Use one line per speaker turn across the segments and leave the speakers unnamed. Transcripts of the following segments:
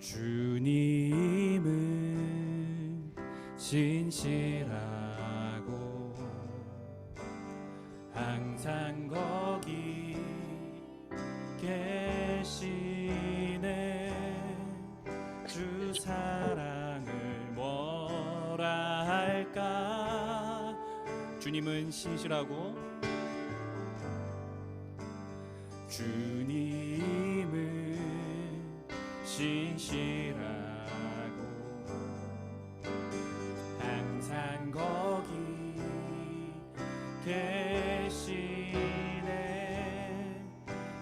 주님은 신실하고 항상 거기 계시네. 주 사랑을 뭐라 할까. 주님은 신실하고 주님은 신실하고 항상 거기 계시네.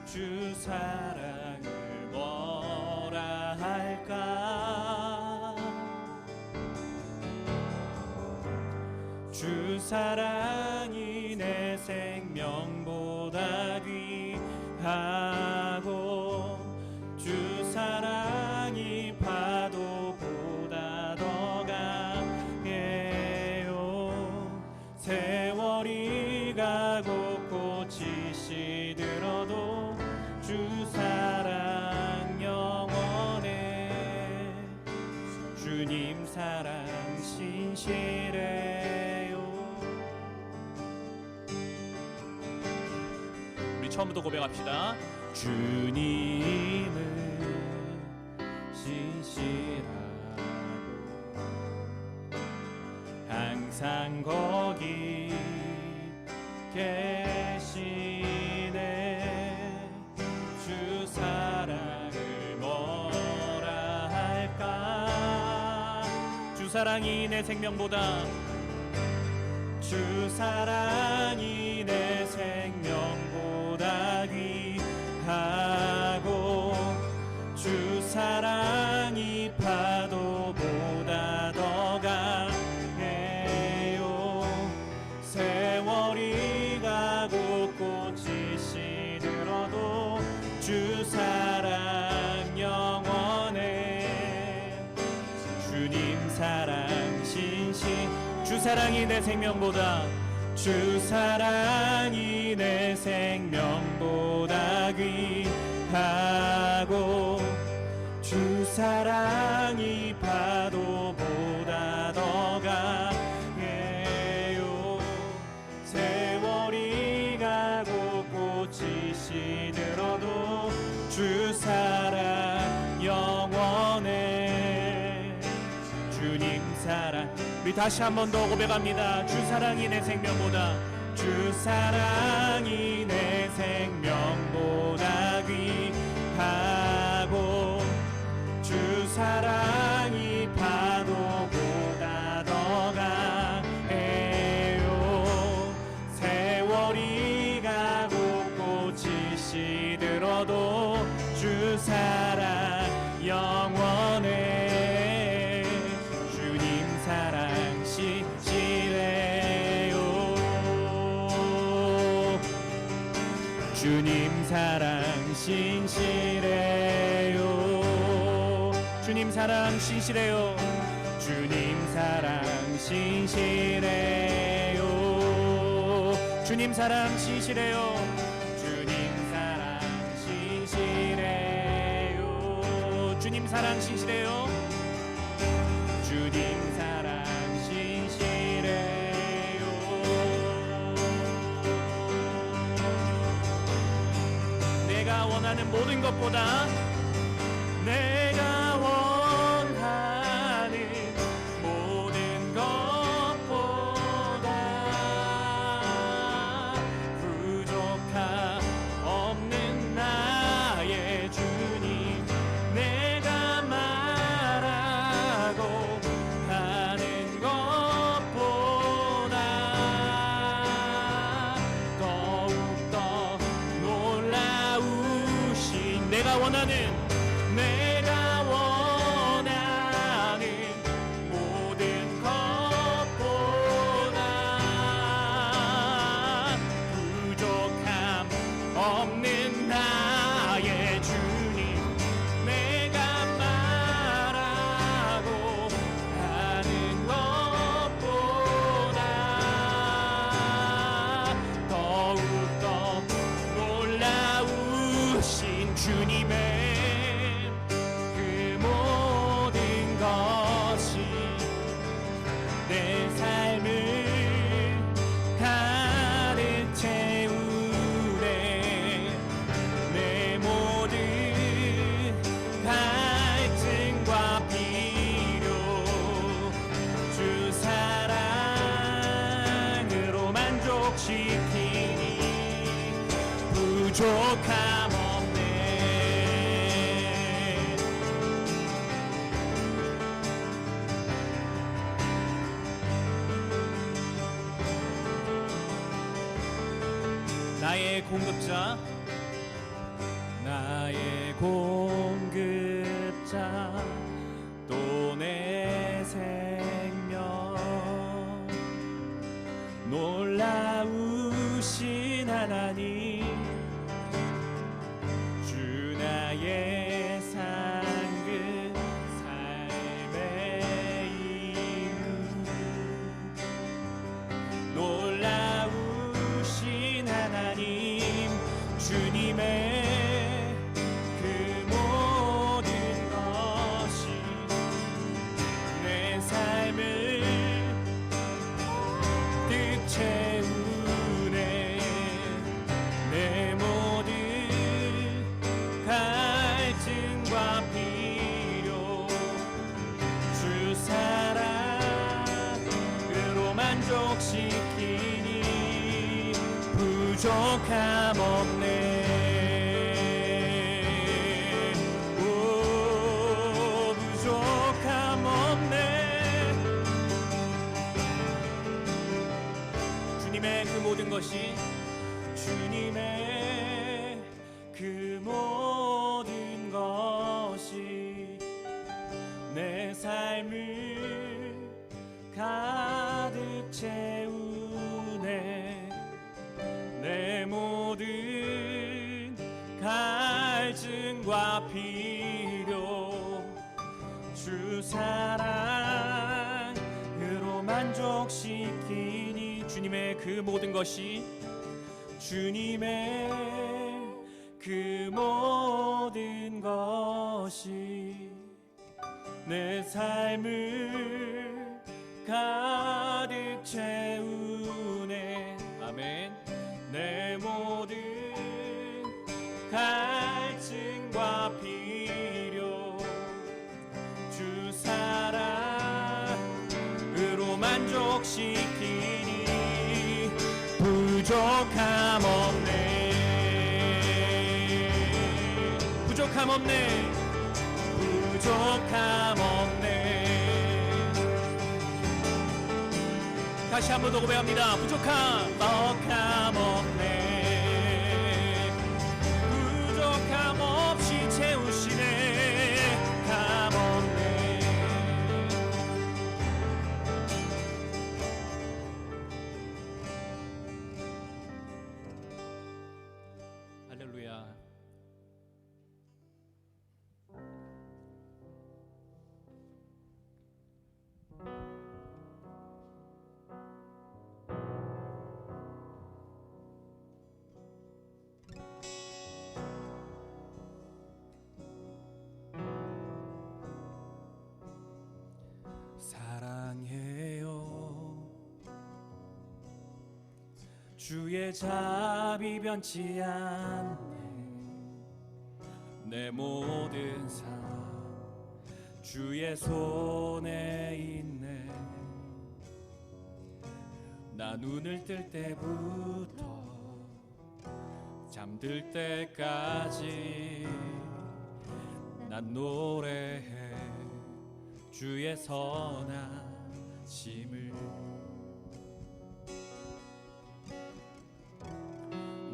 주 사랑을 뭐라 할까. 주 사랑이 내 생명보다 귀하고 주 사랑이 파도보다 더 강해요. 세월이 가고 꽃이 시들어도 주 사랑 영원해. 주님 사랑 신실해요. 우리 처음부터 고백합시다. 주님은 신실하고 항상 거기 계시네. 주 사랑을 뭐라 할까. 주 사랑이 내 생명보다 주 사랑이 내 생명보다 귀하고 주 사랑이 파도보다 더 강해요. 세월이 가고 꽃이 시들어도 주 사랑 영원해. 주님 사랑 주 사랑이 내 생명보다 주 사랑이 내 생명보다 귀하고 주 사랑이 파도보다 더 강해요. 세월이 가고 꽃이 시들어도 주 사랑 영원해. 주님 사랑. 우리 다시 한 번 더 고백합니다. 주 사랑이 내 생명보다 주 사랑이 내 생명보다 귀하고 주 사랑이 파도보다 더 강해요. 세월이 가고 꽃이 시들어도 주 사랑 영원해. 주님 사랑 신실해요. 주님 사랑 신실해요. 주님 사랑 신실해요. 주님 사랑 신실해요. 주님 사랑 신실해요. 주님 사랑 신실해요. 주님 사랑 신실해요. 주님 사랑 신실해요. 내가 원하는 모든 것보다 내가 원하는 모든 것보다 부족함 없는 나의 주님. 내가 말하고 하는 것보다 더욱더 놀라우신 내가 원하는 모든 것보다 부족함 없는 나의 주님. 내가 말하고 하는 것보다 더욱더 놀라우신 주님의 부족함 없네. 나의 공급자, 나의 공급자, 또 내 생명, 놀라우신 하나님, 주 나의 상급, 삶의 이유, 놀라우신 하나님, 주님의 그 모든 것이 내 삶을 득 채우네. 내 모든 갈증과 필요 주 사랑으로 만족시키니 부족함 없네. 오, 부족함 없네. 주님의 그 모든 것이, 주님의 그 모든 것이 내 삶을 가득 채우네. 내 모든 갈증과 필요 주 사랑으로 만족시키니 주님의 그 모든 것이, 주님의 그 모든 것이 내 삶을 가득 채우네. 아멘. 내 모든 갈증과 필요 주 사랑으로 만족시키니 부족함 없네. 부족함 없네. 부족함 없네. 다시 한 번 더 고백합니다. 부족함 없네. 부족함 없이 채우시네. 감 없네. 할렐루야. 사랑해요. 주의 자비 변치 않네. 내 모든 삶 주의 손에 있네. 나 눈을 뜰 때부터 잠들 때까지 난 노래해 주의 선하심을.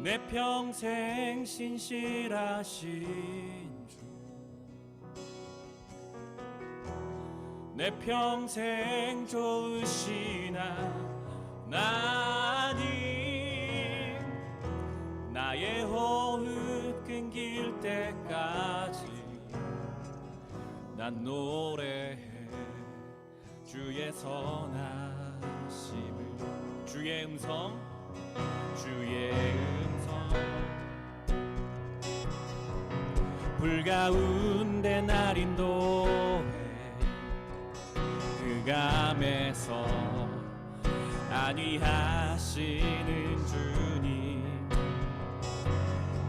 내 평생 신실하신 주, 내 평생 좋으시나 나님, 나의 호흡 끊길 때까지 난 노래해 주의 선하심을. 주의 음성, 주의 음성. 불 가운데 날 인도해 흑암에서 안위하시는 주님.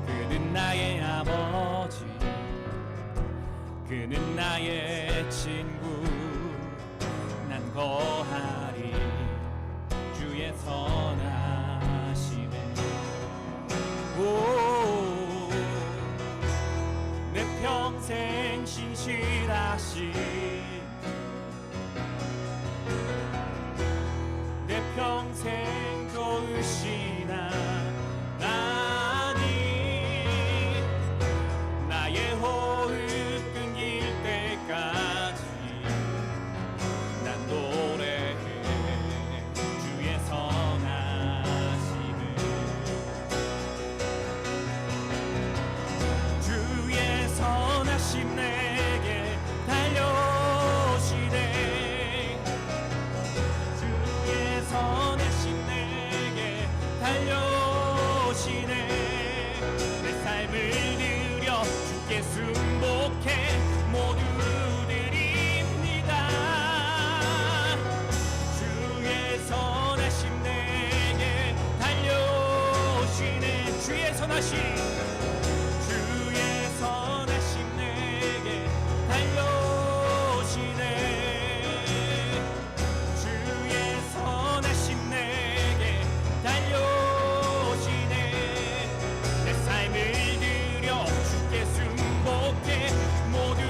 그는 나의 아버지, 그는 나의 친구. 난 거하리 주의 선하심에. 오 신실하신 내 평생 좋으시나 나니 나의 호흡 끊길 때까지 난 노래해 주의 선하심을 주의 선하심 내게 달려오시네 주의 선하심 내게 달려오시네 내 삶을 드려 주께 순복해 모두 드립니다 주의 선하심 내게 달려오시네 주의 선하심 주의 선하심 내게 달려오시네 주의 선하심 내게 달려오시네 내 삶을 드려 주께 순복해 모두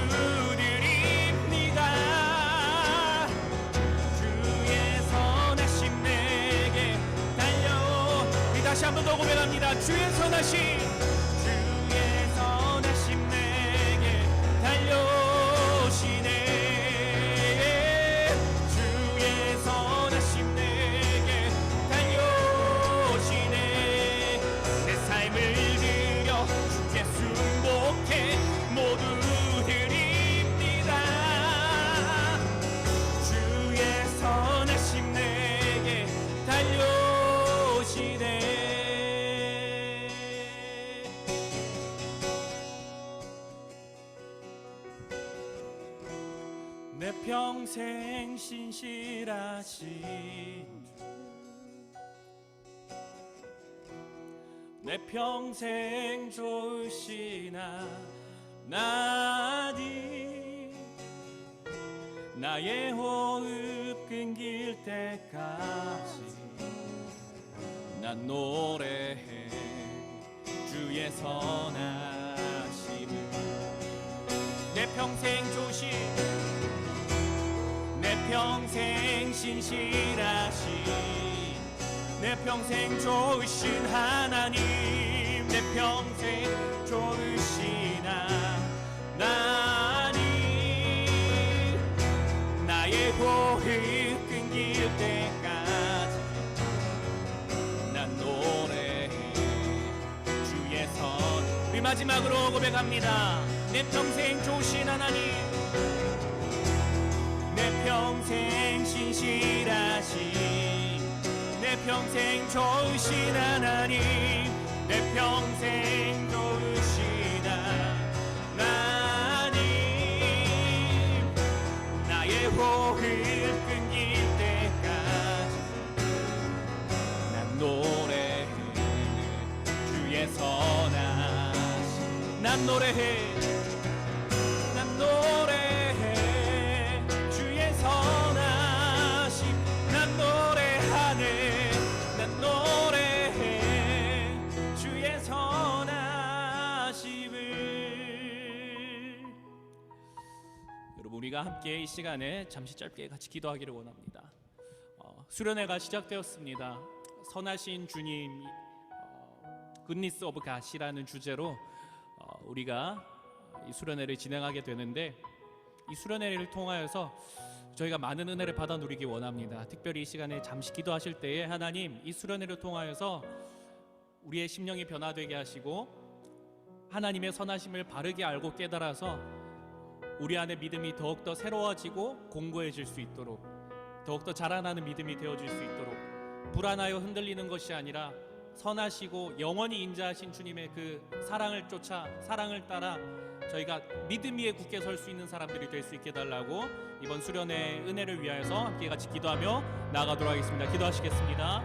드립니다 주의 선하심 내게 달려 우리 다시 한 번 더 고백합니다 주의 선하심 주의 선하심 내게 달려오시네 주의 선하심 내게 달려오시네 내 삶을 드려 주께 순복해 모두 드립니다 주의 선하심 내게 달려오시네 내 평생 신실하신 내 평생 좋으시나 나니 나의 호흡 끊길 때까지 난 노래해 주의 선하심을 내 평생 좋으신 내 평생 신실하신 내 평생 좋으신 하나님 내 평생 좋으시나 나니 나의 호흡 끊길 때까지 난 노래해 주의 선 우리 마지막으로 고백합니다 내 평생 좋으신 하나님 내 평생 신실하신 내 평생 좋으신 하나님 내 평생 좋으시나 나님 나의 호흡 끊길 때까지 난 노래해 주의 선하심 난 노래해 난 노래해 주의 선하심 난 노래하네 난 노래해 주의 선하심을 여러분 우리가 함께 이 시간에 잠시 짧게 같이 기도하기를 원합니다 수련회가 시작되었습니다 선하신 주님 굿니스 오브 갓이라는 주제로 우리가 이 수련회를 진행하게 되는데 이 수련회를 통하여서 저희가 많은 은혜를 받아 누리기 원합니다. 특별히 이 시간에 잠시 기도하실 때에 하나님 이 수련회를 통하여서 우리의 심령이 변화되게 하시고 하나님의 선하심을 바르게 알고 깨달아서 우리 안에 믿음이 더욱더 새로워지고 공고해질 수 있도록 더욱더 자라나는 믿음이 되어질 수 있도록 불안하여 흔들리는 것이 아니라 선하시고 영원히 인자하신 주님의 그 사랑을 쫓아 사랑을 따라 저희가 믿음 위에 굳게 설 수 있는 사람들이 될 수 있게 달라고 이번 수련회 은혜를 위하여서 함께 같이 기도하며 나아가도록 하겠습니다. 기도하시겠습니다.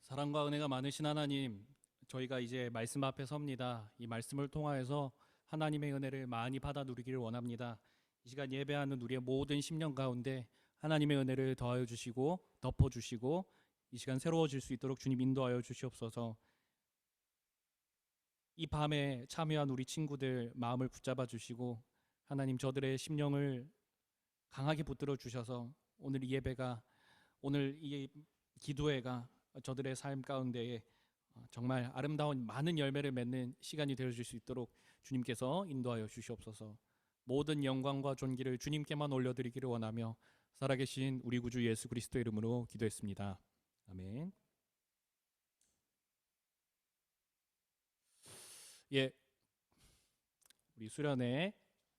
사랑과 은혜가 많으신 하나님, 저희가 이제 말씀 앞에 섭니다. 이 말씀을 통하여서 하나님의 은혜를 많이 받아 누리기를 원합니다. 이 시간 예배하는 우리의 모든 심령 가운데 하나님의 은혜를 더하여 주시고 덮어 주시고 이 시간 새로워질 수 있도록 주님 인도하여 주시옵소서. 이 밤에 참여한 우리 친구들 마음을 붙잡아 주시고 하나님 저들의 심령을 강하게 붙들어 주셔서 오늘 이 예배가, 오늘 이 기도회가 저들의 삶 가운데에 정말 아름다운 많은 열매를 맺는 시간이 되어줄 수 있도록 주님께서 인도하여 주시옵소서. 모든 영광과 존귀를 주님께만 올려드리기를 원하며 살아계신 우리 구주 예수 그리스도 이름으로 기도했습니다. 아멘. 예, 우리 수련의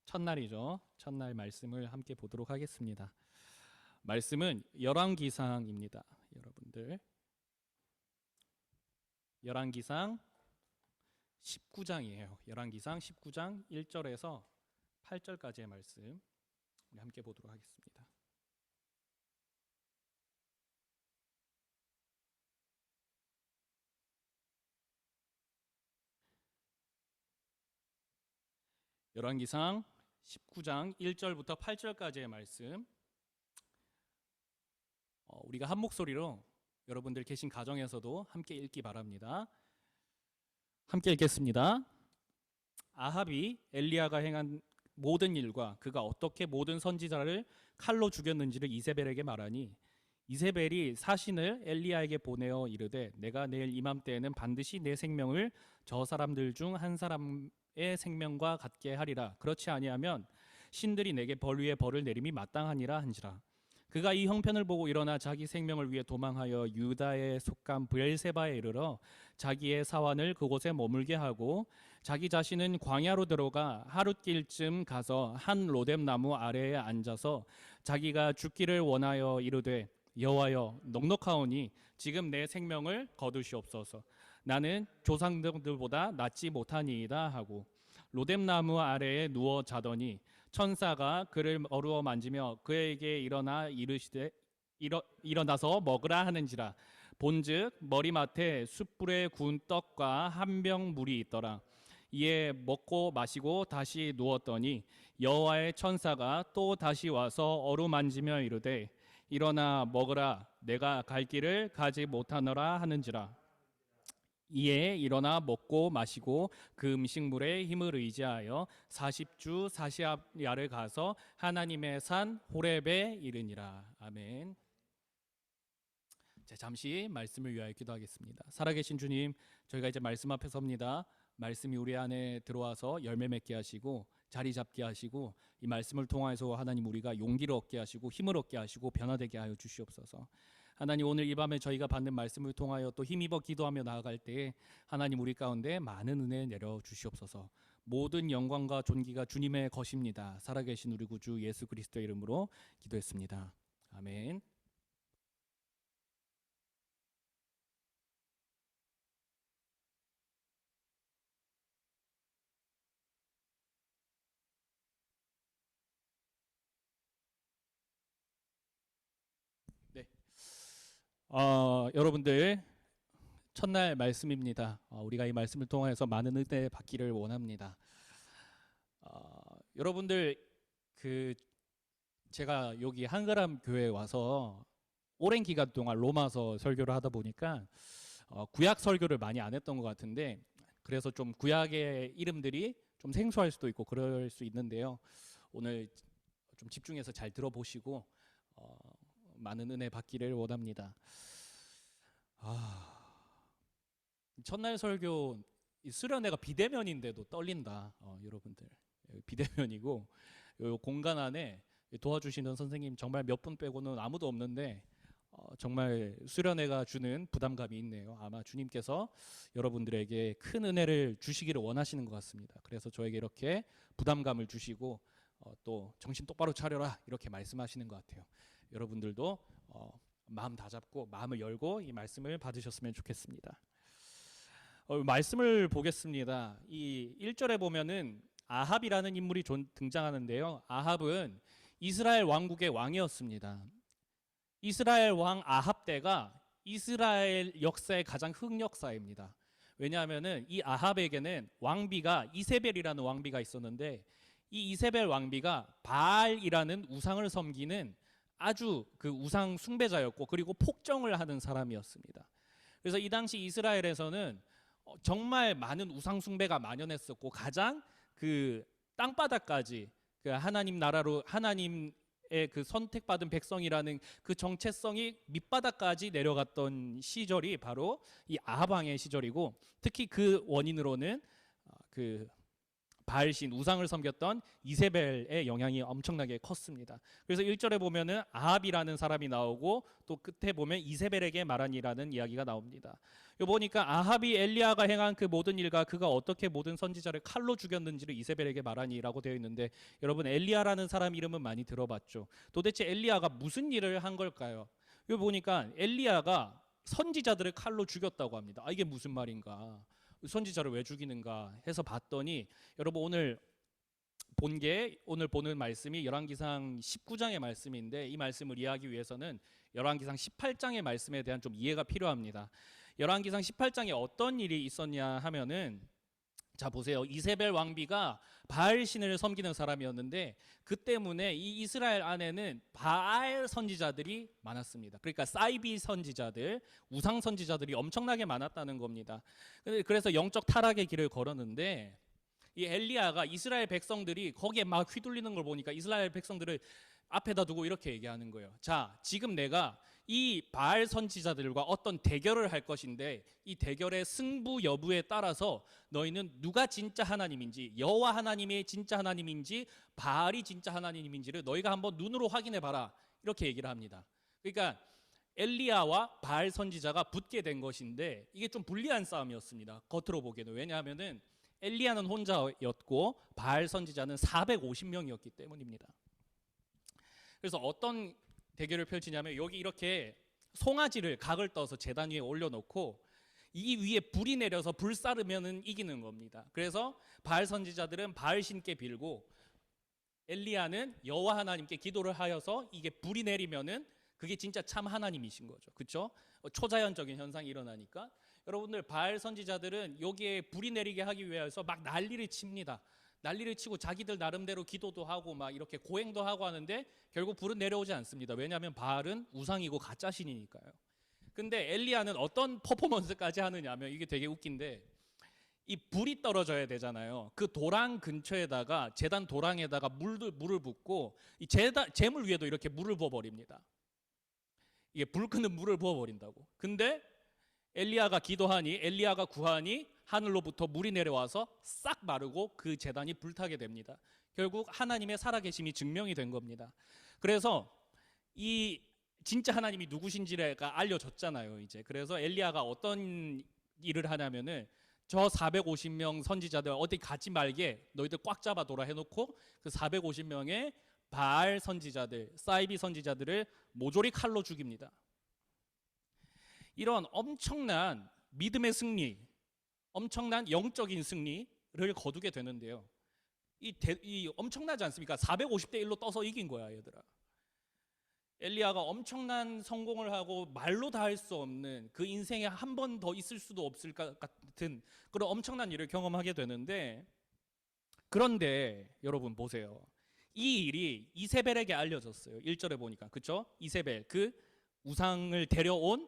첫날이죠. 첫날 말씀을 함께 보도록 하겠습니다. 말씀은 열왕기상입니다. 여러분들, 열왕기상 19장이에요. 열왕기상 19장 1절에서 8절까지의 말씀 우리 함께 보도록 하겠습니다. 열왕기상 19장 1절부터 8절까지의 말씀, 우리가 한 목소리로 여러분들 계신 가정에서도 함께 읽기 바랍니다. 함께 읽겠습니다. 아합이 엘리야가 행한 모든 일과 그가 어떻게 모든 선지자를 칼로 죽였는지를 이세벨에게 말하니 이세벨이 사신을 엘리야에게 보내어 이르되 내가 내일 이맘때에는 반드시 내 생명을 저 사람들 중 한 사람의 생명과 같게 하리라. 그렇지 아니하면 신들이 내게 벌 위에 벌을 내림이 마땅하니라 한지라. 그가 이 형편을 보고 일어나 자기 생명을 위해 도망하여 유다에 속한 브엘세바에 이르러 자기의 사환을 그곳에 머물게 하고 자기 자신은 광야로 들어가 하룻길쯤 가서 한 로뎀 나무 아래에 앉아서 자기가 죽기를 원하여 이르되 여호와여 넉넉하오니 지금 내 생명을 거두시옵소서. 나는 조상들보다 낫지 못하니이다 하고 로뎀 나무 아래에 누워 자더니 천사가 그를 어루어 만지며 그에게 일어나서 먹으라 하는지라. 본즉 머리맡에 숯불에 구운 떡과 한 병 물이 있더라. 이에 먹고 마시고 다시 누웠더니 여호와의 천사가 또 다시 와서 어루만지며 이르되 일어나 먹으라. 내가 갈 길을 가지 못하노라 하는지라. 이에 일어나 먹고 마시고 그 음식물에 힘을 의지하여 40주 40야를 가서 하나님의 산 호렙에 이르니라. 아멘. 자, 잠시 말씀을 위하여 기도하겠습니다. 살아계신 주님, 저희가 이제 말씀 앞에 섭니다. 말씀이 우리 안에 들어와서 열매 맺게 하시고 자리 잡게 하시고 이 말씀을 통해서 하나님 우리가 용기를 얻게 하시고 힘을 얻게 하시고 변화되게 하여 주시옵소서. 하나님 오늘 이 밤에 저희가 받는 말씀을 통하여 또 힘입어 기도하며 나아갈 때에 하나님 우리 가운데 많은 은혜 내려 주시옵소서. 모든 영광과 존귀가 주님의 것입니다. 살아계신 우리 구주 예수 그리스도의 이름으로 기도했습니다. 아멘. 네. 여러분들 첫날 말씀입니다. 우리가 이 말씀을 통해서 많은 은혜 받기를 원합니다. 여러분들 제가 여기 한가람 교회에 와서 오랜 기간 동안 로마서 설교를 하다 보니까 구약 설교를 많이 안 했던 것 같은데 그래서 좀 구약의 이름들이 좀 생소할 수도 있고 그럴 수 있는데요. 오늘 좀 집중해서 잘 들어보시고 많은 은혜 받기를 원합니다. 첫날 설교 수련회가 비대면인데도 떨린다. 여러분들 비대면이고 요 공간 안에 도와주시는 선생님 정말 몇 분 빼고는 아무도 없는데 정말 수련회가 주는 부담감이 있네요. 아마 주님께서 여러분들에게 큰 은혜를 주시기를 원하시는 것 같습니다. 그래서 저에게 이렇게 부담감을 주시고 또 정신 똑바로 차려라 이렇게 말씀하시는 것 같아요. 여러분들도 마음 다 잡고 마음을 열고 이 말씀을 받으셨으면 좋겠습니다. 말씀을 보겠습니다. 이 1절에 보면은 아합이라는 인물이 등장하는데요. 아합은 이스라엘 왕국의 왕이었습니다. 이스라엘 왕 아합 때가 이스라엘 역사의 가장 흑역사입니다. 왜냐하면은 이 아합에게는 왕비가 이세벨이라는 왕비가 있었는데, 이 이세벨 왕비가 바알이라는 우상을 섬기는 아주 그 우상 숭배자였고, 그리고 폭정을 하는 사람이었습니다. 그래서 이 당시 이스라엘에서는 정말 많은 우상 숭배가 만연했었고, 가장 그 땅바닥까지 그 하나님 나라로, 하나님의 그 선택받은 백성이라는 그 정체성이 밑바닥까지 내려갔던 시절이 바로 이 아합 왕의 시절이고, 특히 그 원인으로는 그 바알신 우상을 섬겼던 이세벨의 영향이 엄청나게 컸습니다. 그래서 1절에 보면은 아합이라는 사람이 나오고, 또 끝에 보면 이세벨에게 말하니라는 이야기가 나옵니다. 요 보니까 아합이 엘리야가 행한 그 모든 일과 그가 어떻게 모든 선지자를 칼로 죽였는지를 이세벨에게 말하니라고 되어 있는데, 여러분 엘리야라는 사람 이름은 많이 들어봤죠. 도대체 엘리야가 무슨 일을 한 걸까요? 요 보니까 엘리야가 선지자들을 칼로 죽였다고 합니다. 이게 무슨 말인가? 선지자를 왜 죽이는가 해서 봤더니, 여러분 오늘 오늘 보는 말씀이 열왕기상 19장의 말씀인데, 이 말씀을 이해하기 위해서는 열왕기상 18장의 말씀에 대한 좀 이해가 필요합니다. 열왕기상 18장에 어떤 일이 있었냐 하면은, 자 보세요. 이세벨 왕비가 바알 신을 섬기는 사람이었는데, 그 때문에 이 이스라엘 안에는 바알 선지자들이 많았습니다. 그러니까 사이비 선지자들, 우상 선지자들이 엄청나게 많았다는 겁니다. 그래서 영적 타락의 길을 걸었는데, 이 엘리야가 이스라엘 백성들이 거기에 막 휘둘리는 걸 보니까 이스라엘 백성들을 앞에다 두고 이렇게 얘기하는 거예요. 자, 지금 내가 이 바알 선지자들과 어떤 대결을 할 것인데, 이 대결의 승부 여부에 따라서 너희는 누가 진짜 하나님인지, 여호와 하나님이 진짜 하나님인지 바알이 진짜 하나님인지를 너희가 한번 눈으로 확인해 봐라, 이렇게 얘기를 합니다. 그러니까 엘리야와 바알 선지자가 붙게 된 것인데, 이게 좀 불리한 싸움이었습니다, 겉으로 보기에는. 왜냐하면은 엘리야는 혼자였고 바알 선지자는 450명이었기 때문입니다. 그래서 어떤 대결을 펼치냐면, 여기 이렇게 송아지를 각을 떠서 제단 위에 올려놓고 이 위에 불이 내려서 불사르면은 이기는 겁니다. 그래서 바알 선지자들은 바알 신께 빌고, 엘리야는 여호와 하나님께 기도를 하여서 이게 불이 내리면은 그게 진짜 참 하나님이신 거죠. 그렇죠? 초자연적인 현상이 일어나니까 여러분들, 바알 선지자들은 여기에 불이 내리게 하기 위해서 막 난리를 칩니다. 난리를 치고 자기들 나름대로 기도도 하고 막 이렇게 고행도 하고 하는데, 결국 불은 내려오지 않습니다. 왜냐하면 바알은 우상이고 가짜 신이니까요. 근데 엘리야는 어떤 퍼포먼스까지 하느냐면, 이게 되게 웃긴데, 이 불이 떨어져야 되잖아요. 그 도랑 근처에다가, 제단 도랑에다가 물을 붓고 이 제물 위에도 이렇게 물을 부어버립니다. 이게 불 끄는 물을 부어버린다고. 근데 엘리야가 기도하니, 엘리야가 구하니 하늘로부터 물이 내려와서 싹 마르고 그 제단이 불타게 됩니다. 결국 하나님의 살아계심이 증명이 된 겁니다. 그래서 이 진짜 하나님이 누구신지가 알려졌잖아요, 이제. 그래서 엘리야가 어떤 일을 하냐면은, 저 450명 선지자들 어디 가지 말게 너희들 꽉 잡아둬라 해놓고, 그 450명의 바알 선지자들, 사이비 선지자들을 모조리 칼로 죽입니다. 이런 엄청난 믿음의 승리, 엄청난 영적인 승리를 거두게 되는데요. 이 엄청나지 않습니까? 450대 1로 떠서 이긴 거야, 얘들아. 엘리야가 엄청난 성공을 하고 말로 다 할 수 없는, 그 인생에 한 번 더 있을 수도 없을 것 같은 그런 엄청난 일을 경험하게 되는데, 그런데 여러분 보세요. 이 일이 이세벨에게 알려졌어요. 1절에 보니까, 그렇죠? 이세벨, 그 우상을 데려온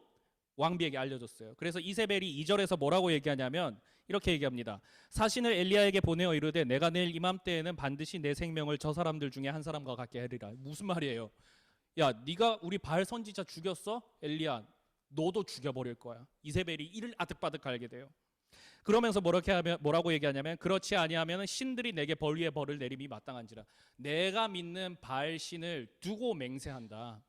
왕비에게 알려줬어요. 그래서 이세벨이 2절에서 뭐라고 얘기하냐면, 이렇게 얘기합니다. 사신을 엘리야에게 보내어 이르되, 내가 내일 이맘때에는 반드시 내 생명을 저 사람들 중에 한 사람과 같게 하리라. 무슨 말이에요? 야, 네가 우리 바알 선지자 죽였어? 엘리야, 너도 죽여버릴 거야. 이세벨이 이를 아득바득 갈게 돼요. 그러면서 뭐라고 얘기하냐면, 그렇지 아니하면 신들이 내게 벌 위에 벌을 내림이 마땅한지라. 내가 믿는 바알 신을 두고 맹세한다.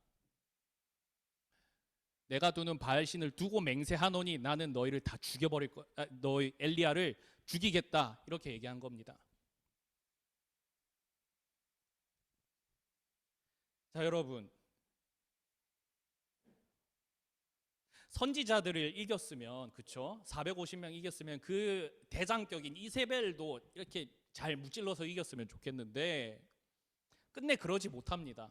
내가 두는 바알 신을 두고 맹세하노니 나는 너희를 다 죽여버릴 거야. 너희 엘리야를 죽이겠다, 이렇게 얘기한 겁니다. 자, 여러분, 선지자들을 이겼으면, 그쵸? 450명 이겼으면 그 대장격인 이세벨도 이렇게 잘 무찔러서 이겼으면 좋겠는데, 끝내 그러지 못합니다.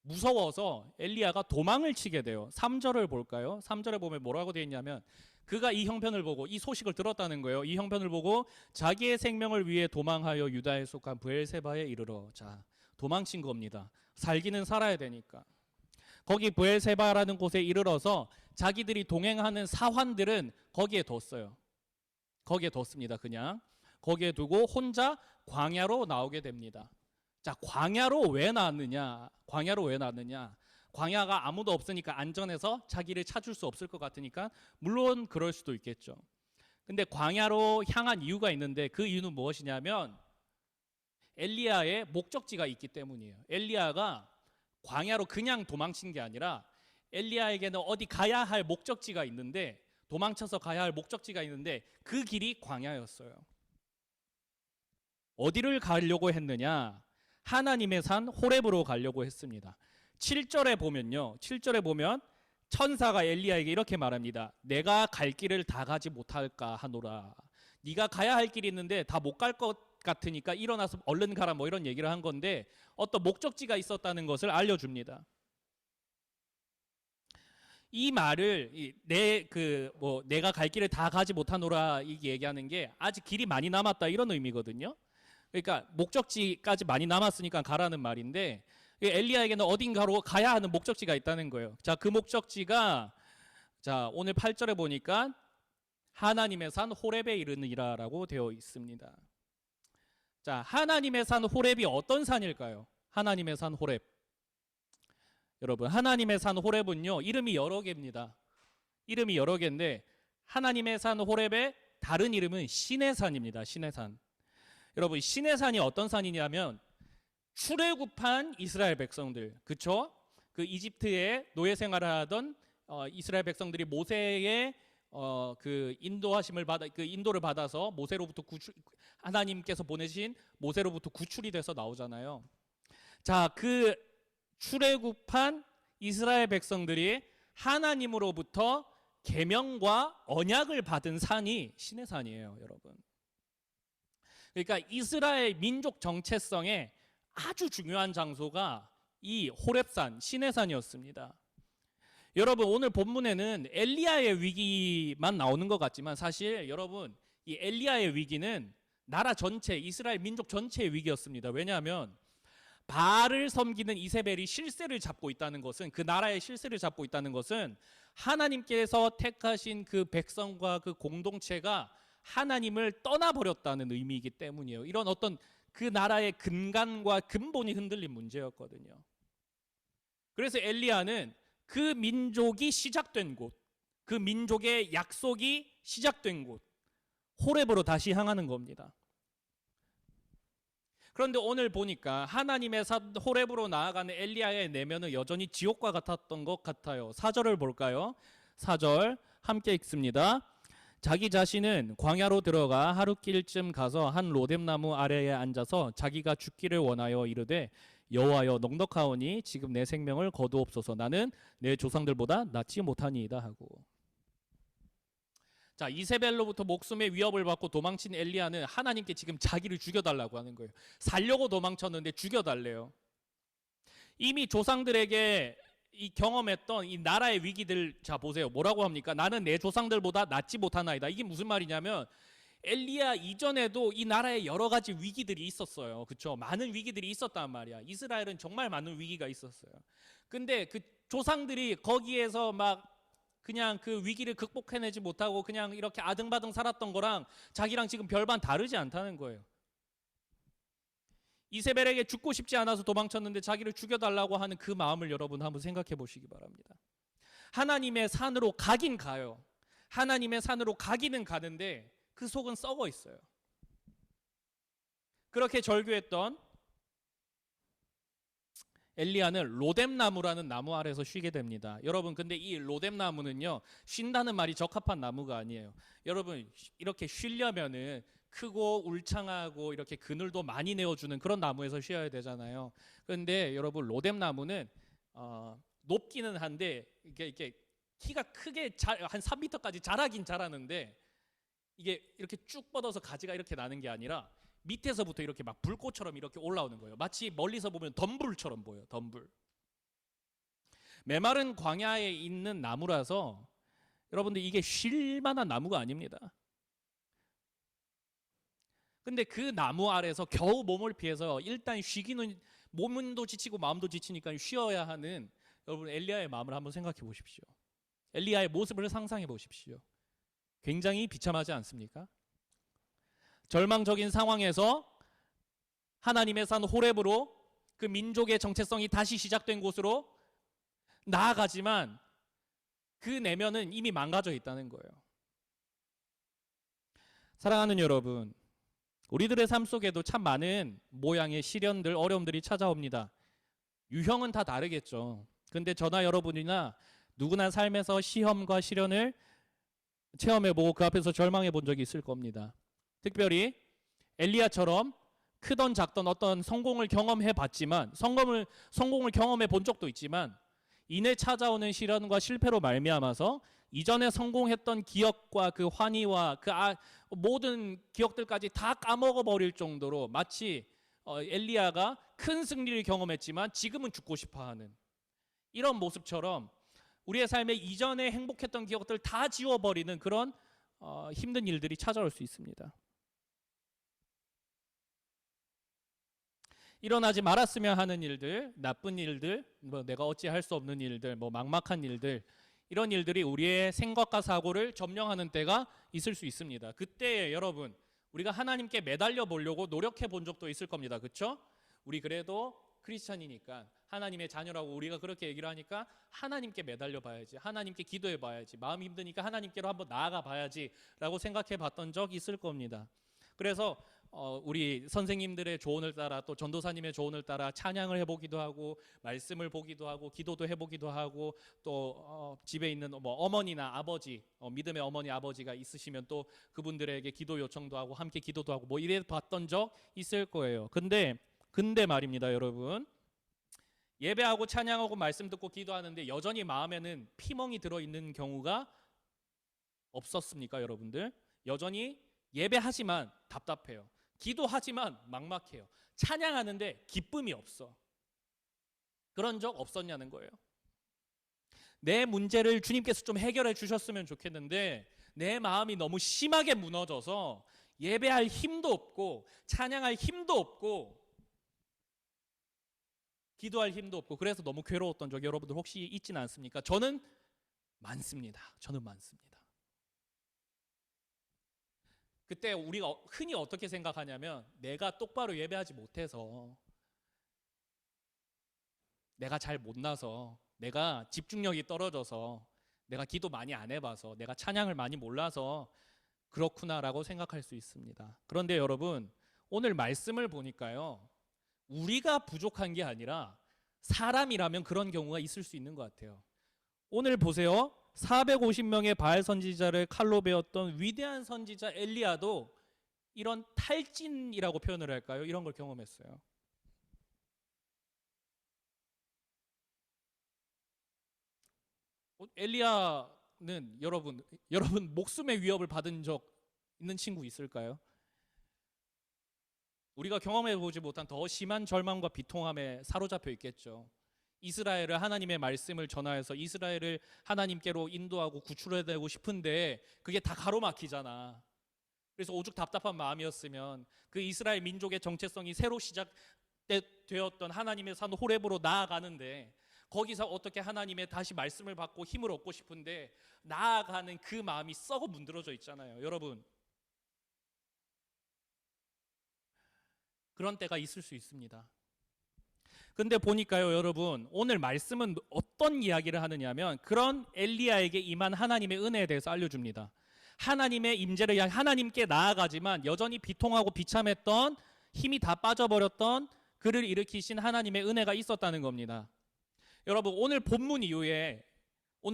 무서워서 엘리야가 도망을 치게 돼요. 3절을 볼까요? 3절에 보면 뭐라고 되어 있냐면 그가 이 형편을 보고 이 소식을 들었다는 거예요. 이 형편을 보고 자기의 생명을 위해 도망하여 유다에 속한 브엘세바에 이르러. 자, 도망친 겁니다. 살기는 살아야 되니까. 거기 브엘세바라는 곳에 이르러서 자기들이 동행하는 사환들은 거기에 뒀어요. 거기에 뒀습니다. 그냥 거기에 두고 혼자 광야로 나오게 됩니다. 자, 광야로 왜 나왔느냐? 광야로 왜 나왔느냐? 광야가 아무도 없으니까 안전해서 자기를 찾을 수 없을 것 같으니까 물론 그럴 수도 있겠죠. 근데 광야로 향한 이유가 있는데 그 이유는 무엇이냐면 엘리야의 목적지가 있기 때문이에요. 엘리야가 광야로 그냥 도망친 게 아니라 엘리야에게는 어디 가야 할 목적지가 있는데 도망쳐서 가야 할 목적지가 있는데 그 길이 광야였어요. 어디를 가려고 했느냐? 하나님의 산 호렙으로 가려고 했습니다. 7절에 보면요. 7절에 보면 천사가 엘리야에게 이렇게 말합니다. 내가 갈 길을 다 가지 못할까 하노라. 네가 가야 할 길이 있는데 다 못 갈 것 같으니까 일어나서 얼른 가라 뭐 이런 얘기를 한 건데 어떤 목적지가 있었다는 것을 알려줍니다. 이 말을 내가 갈 길을 다 가지 못하노라 이게 얘기하는 게 아직 길이 많이 남았다 이런 의미거든요. 그러니까 목적지까지 많이 남았으니까 가라는 말인데 엘리야에게는 어딘가로 가야 하는 목적지가 있다는 거예요. 자, 그 목적지가 자, 오늘 8절에 보니까 하나님의 산 호렙에 이르니라라고 되어 있습니다. 자, 하나님의 산 호렙이 어떤 산일까요? 하나님의 산 호렙. 여러분, 하나님의 산 호렙은요, 이름이 여러 개입니다. 이름이 여러 개인데 하나님의 산 호렙의 다른 이름은 신의 산입니다. 신의 산. 여러분, 신의 산이 어떤 산이냐면 출애굽한 이스라엘 백성들, 그쵸? 그 이집트에 노예 생활을 하던 이스라엘 백성들이 모세의 그 인도하심을 받아 그 인도를 받아서 모세로부터 하나님께서 보내신 모세로부터 구출이 돼서 나오잖아요. 자, 그 출애굽한 이스라엘 백성들이 하나님으로부터 계명과 언약을 받은 산이 신의 산이에요, 여러분. 그러니까 이스라엘 민족 정체성에 아주 중요한 장소가 이 호렙산, 신의 산이었습니다. 여러분, 오늘 본문에는 엘리야의 위기만 나오는 것 같지만 사실 여러분, 이 엘리야의 위기는 나라 전체, 이스라엘 민족 전체의 위기였습니다. 왜냐하면 바알을 섬기는 이세벨이 실세를 잡고 있다는 것은, 그 나라의 실세를 잡고 있다는 것은 하나님께서 택하신 그 백성과 그 공동체가 하나님을 떠나버렸다는 의미이기 때문이에요. 이런 어떤 그 나라의 근간과 근본이 흔들린 문제였거든요. 그래서 엘리야는 그 민족이 시작된 곳, 그 민족의 약속이 시작된 곳, 호렙으로 다시 향하는 겁니다. 그런데 오늘 보니까 하나님의 산 호렙으로 나아가는 엘리야의 내면은 여전히 지옥과 같았던 것 같아요. 4절을 볼까요? 4절 함께 읽습니다. 자기 자신은 광야로 들어가 하루길쯤 가서 한 로뎀나무 아래에 앉아서 자기가 죽기를 원하여 이르되 여호와여 넉넉하오니 지금 내 생명을 거두옵소서. 나는 내 조상들보다 낫지 못하니이다 하고. 자, 이세벨로부터 목숨의 위협을 받고 도망친 엘리야는 하나님께 지금 자기를 죽여달라고 하는 거예요. 살려고 도망쳤는데 죽여달래요. 이미 조상들에게 이 경험했던 이 나라의 위기들, 자 보세요. 뭐라고 합니까? 나는 내 조상들보다 낫지 못하나이다. 이게 무슨 말이냐면 엘리야 이전에도 이 나라에 여러 가지 위기들이 있었어요. 그렇죠? 많은 위기들이 있었단 말이야. 이스라엘은 정말 많은 위기가 있었어요. 근데 그 조상들이 거기에서 막 그냥 그 위기를 극복해내지 못하고 그냥 이렇게 아등바등 살았던 거랑 자기랑 지금 별반 다르지 않다는 거예요. 이세벨에게 죽고 싶지 않아서 도망쳤는데 자기를 죽여달라고 하는 그 마음을 여러분 한번 생각해 보시기 바랍니다. 하나님의 산으로 가긴 가요. 하나님의 산으로 가기는 가는데 그 속은 썩어 있어요. 그렇게 절규했던 엘리야는 로뎀나무라는 나무 아래서 쉬게 됩니다. 여러분, 근데 이 로뎀나무는요, 쉰다는 말이 적합한 나무가 아니에요. 여러분, 이렇게 쉬려면은 크고 울창하고 이렇게 그늘도 많이 내어주는 그런 나무에서 쉬어야 되잖아요. 그런데 여러분, 로뎀나무는 높기는 한데 이게 키가 크게 한 3m까지 자라긴 자라는데 이게 이렇게 쭉 뻗어서 가지가 이렇게 나는 게 아니라 밑에서부터 이렇게 막 불꽃처럼 이렇게 올라오는 거예요. 마치 멀리서 보면 덤불처럼 보여요. 덤불. 메마른 광야에 있는 나무라서 여러분들 이게 쉴 만한 나무가 아닙니다. 근데 그 나무 아래서 겨우 몸을 피해서 일단 쉬기는, 몸도 지치고 마음도 지치니까 쉬어야 하는 여러분 엘리야의 마음을 한번 생각해 보십시오. 엘리야의 모습을 상상해 보십시오. 굉장히 비참하지 않습니까? 절망적인 상황에서 하나님의 산 호렙으로 그 민족의 정체성이 다시 시작된 곳으로 나아가지만 그 내면은 이미 망가져 있다는 거예요. 사랑하는 여러분, 우리들의 삶 속에도 참 많은 모양의 시련들, 어려움들이 찾아옵니다. 유형은 다 다르겠죠. 근데 저나 여러분이나 누구나 삶에서 시험과 시련을 체험해보고 그 앞에서 절망해본 적이 있을 겁니다. 특별히 엘리야처럼 크던 작던 어떤 성공을 경험해봤지만, 성공을 경험해본 적도 있지만 이내 찾아오는 시련과 실패로 말미암아서 이전에 성공했던 기억과 그 환희와 그 모든 기억들까지 다 까먹어 버릴 정도로 마치 엘리야가 큰 승리를 경험했지만 지금은 죽고 싶어하는 이런 모습처럼 우리의 삶에 이전에 행복했던 기억들 다 지워버리는 그런 힘든 일들이 찾아올 수 있습니다. 일어나지 말았으면 하는 일들, 나쁜 일들, 내가 어찌할 수 없는 일들, 막막한 일들, 이런 일들이 우리의 생각과 사고를 점령하는 때가 있을 수 있습니다. 그때 여러분, 우리가 하나님께 매달려 보려고 노력해 본 적도 있을 겁니다. 그렇죠? 우리 그래도 크리스찬이니까, 하나님의 자녀라고 우리가 그렇게 얘기를 하니까 하나님께 매달려 봐야지, 하나님께 기도해 봐야지, 마음이 힘드니까 하나님께로 한번 나아가 봐야지 라고 생각해 봤던 적 있을 겁니다. 그래서 우리 선생님들의 조언을 따라, 또 전도사님의 조언을 따라 찬양을 해보기도 하고, 말씀을 보기도 하고, 기도도 해보기도 하고, 또 집에 있는 어머니나 아버지, 믿음의 어머니 아버지가 있으시면 또 그분들에게 기도 요청도 하고 함께 기도도 하고 이래 봤던 적 있을 거예요. 근데 말입니다, 여러분, 예배하고 찬양하고 말씀 듣고 기도하는데 여전히 마음에는 피멍이 들어있는 경우가 없었습니까, 여러분들? 여전히 예배하지만 답답해요. 기도하지만 막막해요. 찬양하는데 기쁨이 없어. 그런 적 없었냐는 거예요. 내 문제를 주님께서 좀 해결해 주셨으면 좋겠는데 내 마음이 너무 심하게 무너져서 예배할 힘도 없고 찬양할 힘도 없고 기도할 힘도 없고 그래서 너무 괴로웠던 적 여러분들 혹시 있지는 않습니까? 저는 많습니다. 그때 우리가 흔히 어떻게 생각하냐면 내가 똑바로 예배하지 못해서, 내가 잘 못나서, 내가 집중력이 떨어져서, 내가 기도 많이 안 해봐서, 내가 찬양을 많이 몰라서 그렇구나라고 생각할 수 있습니다. 그런데 여러분, 오늘 말씀을 보니까요, 우리가 부족한 게 아니라 사람이라면 그런 경우가 있을 수 있는 것 같아요. 오늘 보세요. 450명의 바알 선지자를 칼로 베었던 위대한 선지자 엘리야도 이런 탈진이라고 표현을 할까요? 이런 걸 경험했어요. 엘리야는 여러분 목숨의 위협을 받은 적 있는 친구 있을까요? 우리가 경험해 보지 못한 더 심한 절망과 비통함에 사로잡혀 있겠죠. 이스라엘을 하나님의 말씀을 전하여서 이스라엘을 하나님께로 인도하고 구출해야 되고 싶은데 그게 다 가로막히잖아. 그래서 오죽 답답한 마음이었으면 그 이스라엘 민족의 정체성이 새로 시작되었던 하나님의 산 호렙으로 나아가는데 거기서 어떻게 하나님의 다시 말씀을 받고 힘을 얻고 싶은데 나아가는 그 마음이 썩어 문드러져 있잖아요. 여러분, 그런 때가 있을 수 있습니다. 근데 보니까요, 여러분, 오늘 말씀은 어떤 이야기를 하느냐면 그런 엘리야에게 임한 하나님의 은혜에 대해서 알려줍니다. 하나님의 임재를 향해 하나님께 나아가지만 여전히 비통하고 비참했던, 힘이 다 빠져버렸던 그를 일으키신 하나님의 은혜가 있었다는 겁니다. 여러분, 오늘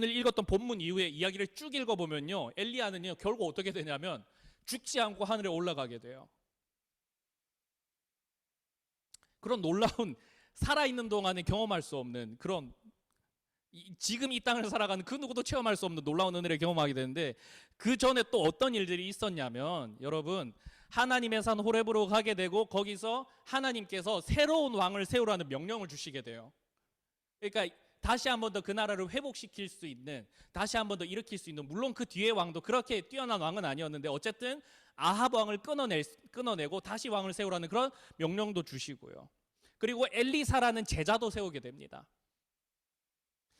읽었던 본문 이후에 이야기를 쭉 읽어보면요, 엘리야는요 결국 어떻게 되냐면 죽지 않고 하늘에 올라가게 돼요. 그런 놀라운, 살아있는 동안에 경험할 수 없는 그런, 지금 이 땅을 살아가는 그 누구도 체험할 수 없는 놀라운 은혜를 경험하게 되는데, 그 전에 또 어떤 일들이 있었냐면 여러분, 하나님의 산 호렙으로 가게 되고 거기서 하나님께서 새로운 왕을 세우라는 명령을 주시게 돼요. 그러니까 다시 한 번 더 그 나라를 회복시킬 수 있는, 다시 한 번 더 일으킬 수 있는, 물론 그 뒤에 왕도 그렇게 뛰어난 왕은 아니었는데 어쨌든 아합 왕을 끊어내고 다시 왕을 세우라는 그런 명령도 주시고요. 그리고 엘리사라는 제자도 세우게 됩니다.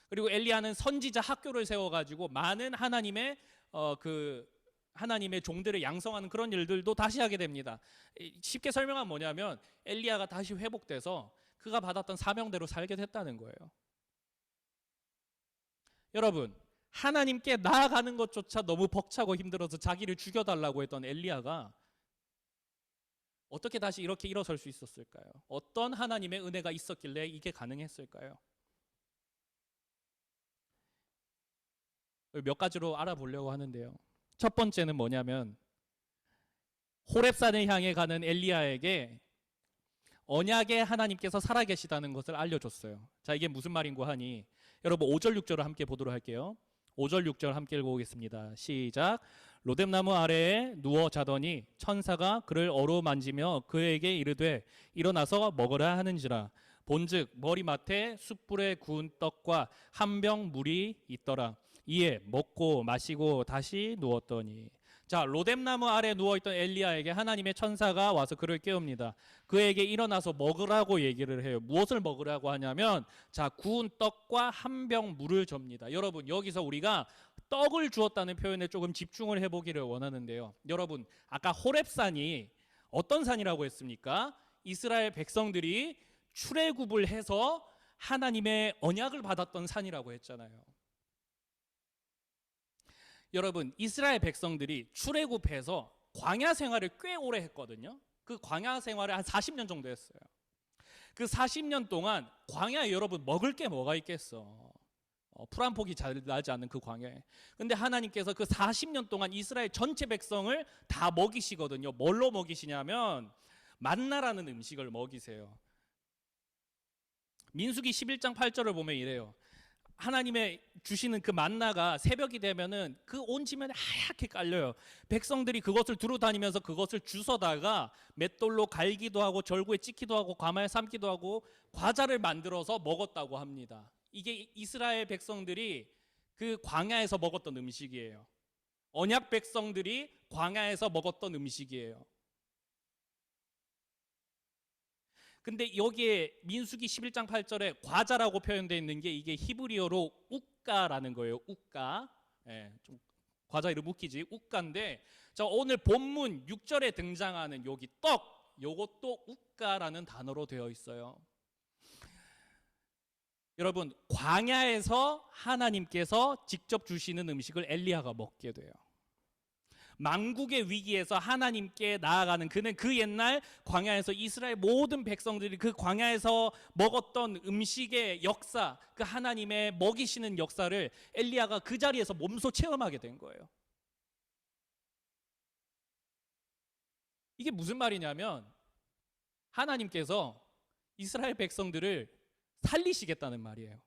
그리고 엘리야는 선지자 학교를 세워가지고 많은 하나님의 종들을 양성하는 그런 일들도 다시 하게 됩니다. 쉽게 설명하면 뭐냐면 엘리야가 다시 회복돼서 그가 받았던 사명대로 살게 됐다는 거예요. 여러분, 하나님께 나아가는 것조차 너무 벅차고 힘들어서 자기를 죽여달라고 했던 엘리야가 어떻게 다시 이렇게 일어설 수 있었을까요? 어떤 하나님의 은혜가 있었길래 이게 가능했을까요? 몇 가지로 알아보려고 하는데요. 첫 번째는 뭐냐면 호렙산을 향해 가는 엘리야에게 언약의 하나님께서 살아계시다는 것을 알려줬어요. 자, 이게 무슨 말인고 하니 여러분 5절 6절을 함께 보도록 할게요. 5절 6절 함께 읽어보겠습니다. 시작. 로뎀나무 아래에 누워 자더니 천사가 그를 어루만지며 그에게 이르되 일어나서 먹으라 하는지라. 본즉 머리맡에 숯불에 구운 떡과 한 병 물이 있더라. 이에 먹고 마시고 다시 누웠더니. 자, 로뎀나무 아래 누워있던 엘리야에게 하나님의 천사가 와서 그를 깨웁니다. 그에게 일어나서 먹으라고 얘기를 해요. 무엇을 먹으라고 하냐면 자, 구운 떡과 한 병 물을 줍니다. 여러분, 여기서 우리가 떡을 주었다는 표현에 조금 집중을 해보기를 원하는데요. 여러분, 아까 호렙산이 어떤 산이라고 했습니까? 이스라엘 백성들이 출애굽을 해서 하나님의 언약을 받았던 산이라고 했잖아요. 여러분, 이스라엘 백성들이 출애굽해서 광야 생활을 꽤 오래 했거든요. 그 광야 생활을 한 40년 정도 했어요. 그 40년 동안 광야에 여러분 먹을 게 뭐가 있겠어. 풀 한 폭이 잘 나지 않는 그 광야에. 근데 하나님께서 그 40년 동안 이스라엘 전체 백성을 다 먹이시거든요. 뭘로 먹이시냐면 만나라는 음식을 먹이세요. 민수기 11장 8절을 보면 이래요. 하나님의 주시는 그 만나가 새벽이 되면은 그 온 지면에 하얗게 깔려요. 백성들이 그것을 두루 다니면서 그것을 주워다가 맷돌로 갈기도 하고 절구에 찍기도 하고 가마에 삶기도 하고 과자를 만들어서 먹었다고 합니다. 이게 이스라엘 백성들이 그 광야에서 먹었던 음식이에요. 언약 백성들이 광야에서 먹었던 음식이에요. 근데 여기에 민수기 11장 8절에 과자라고 표현되어 있는 게 이게 히브리어로 우까라는 거예요. 우까. 예, 좀 과자 이름 웃기지? 우까인데 자, 오늘 본문 6절에 등장하는 여기 떡, 요것도 우까라는 단어로 되어 있어요. 여러분, 광야에서 하나님께서 직접 주시는 음식을 엘리야가 먹게 돼요. 만국의 위기에서 하나님께 나아가는 그는 그 옛날 광야에서 이스라엘 모든 백성들이 그 광야에서 먹었던 음식의 역사, 그 하나님의 먹이시는 역사를 엘리야가 그 자리에서 몸소 체험하게 된 거예요. 이게 무슨 말이냐면 하나님께서 이스라엘 백성들을 살리시겠다는 말이에요.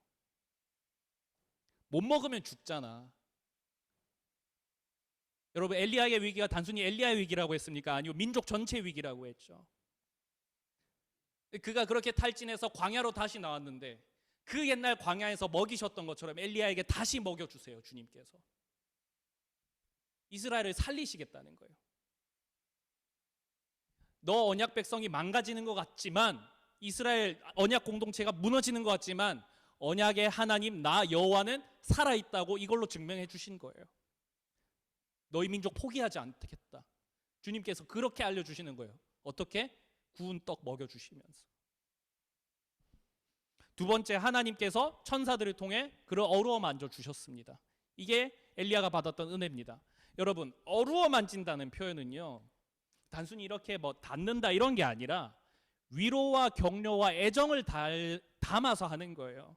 못 먹으면 죽잖아. 여러분, 엘리야의 위기가 단순히 엘리야의 위기라고 했습니까? 아니요, 민족 전체 위기라고 했죠. 그가 그렇게 탈진해서 광야로 다시 나왔는데 그 옛날 광야에서 먹이셨던 것처럼 엘리야에게 다시 먹여주세요. 주님께서 이스라엘을 살리시겠다는 거예요. 너 언약 백성이 망가지는 것 같지만, 이스라엘 언약 공동체가 무너지는 것 같지만 언약의 하나님 나 여호와는 살아있다고 이걸로 증명해 주신 거예요. 너희 민족 포기하지 않겠다. 주님께서 그렇게 알려주시는 거예요. 어떻게? 구운 떡 먹여주시면서. 두 번째, 하나님께서 천사들을 통해 그를 어루어 만져 주셨습니다. 이게 엘리야가 받았던 은혜입니다. 여러분, 어루어 만진다는 표현은요, 단순히 이렇게 뭐 닿는다 이런 게 아니라 위로와 격려와 애정을 담아서 하는 거예요.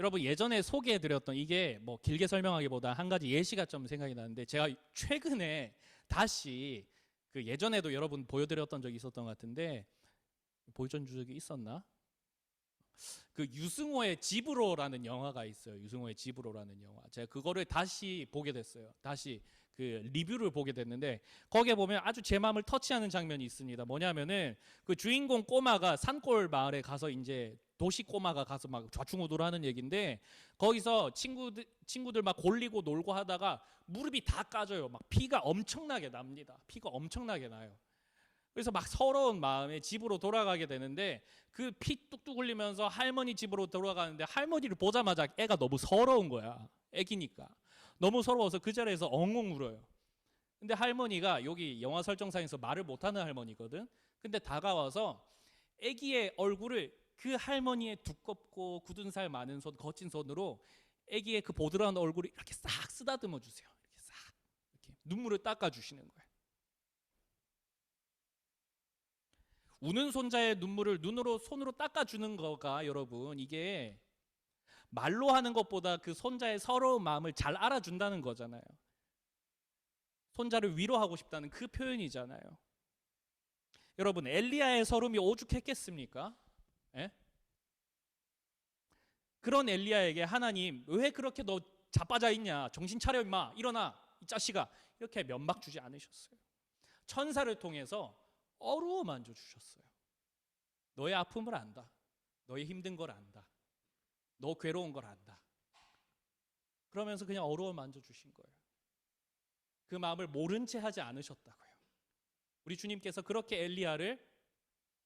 여러분, 예전에 소개해드렸던 이게 뭐 길게 설명하기보다 한 가지 예시가 좀 생각이 나는데, 제가 최근에 다시 그 예전에도 여러분 보여드렸던 적이 있었던 것 같은데, 보여준 적이 있었나? 그 유승호의 집으로라는 영화가 있어요. 유승호의 집으로라는 영화. 제가 그거를 다시 보게 됐어요. 다시 그 리뷰를 보게 됐는데 거기에 보면 아주 제 마음을 터치하는 장면이 있습니다. 뭐냐면은 그 주인공 꼬마가 산골 마을에 가서 이제 도시 꼬마가 가서 막 좌충우돌하는 얘기인데 거기서 친구들 막 골리고 놀고 하다가 무릎이 다 까져요. 막 피가 엄청나게 납니다. 피가 엄청나게 나요. 그래서 막 서러운 마음에 집으로 돌아가게 되는데 그 피 뚝뚝 흘리면서 할머니 집으로 돌아가는데 할머니를 보자마자 애가 너무 서러운 거야. 애기니까. 너무 서러워서 그 자리에서 엉엉 울어요. 근데 할머니가 여기 영화 설정상에서 말을 못하는 할머니거든. 근데 다가와서 애기의 얼굴을 그 할머니의 두껍고 굳은 살 많은 손, 거친 손으로 애기의 그 보드라운 얼굴을 이렇게 싹 쓰다듬어 주세요. 이렇게 싹 이렇게 눈물을 닦아 주시는 거예요. 우는 손자의 눈물을 손으로 닦아주는 거가 여러분 이게 말로 하는 것보다 그 손자의 서러운 마음을 잘 알아준다는 거잖아요. 손자를 위로하고 싶다는 그 표현이잖아요. 여러분 엘리야의 서름이 오죽했겠습니까? 예? 그런 엘리야에게 하나님 왜 그렇게 너 자빠져 있냐? 정신 차려 임마 일어나 이 자식아 이렇게 면박 주지 않으셨어요. 천사를 통해서 어루어 만져주셨어요. 너의 아픔을 안다. 너의 힘든 걸 안다. 너 괴로운 걸 안다. 그러면서 그냥 어루어 만져주신 거예요. 그 마음을 모른 채 하지 않으셨다고요. 우리 주님께서 그렇게 엘리야를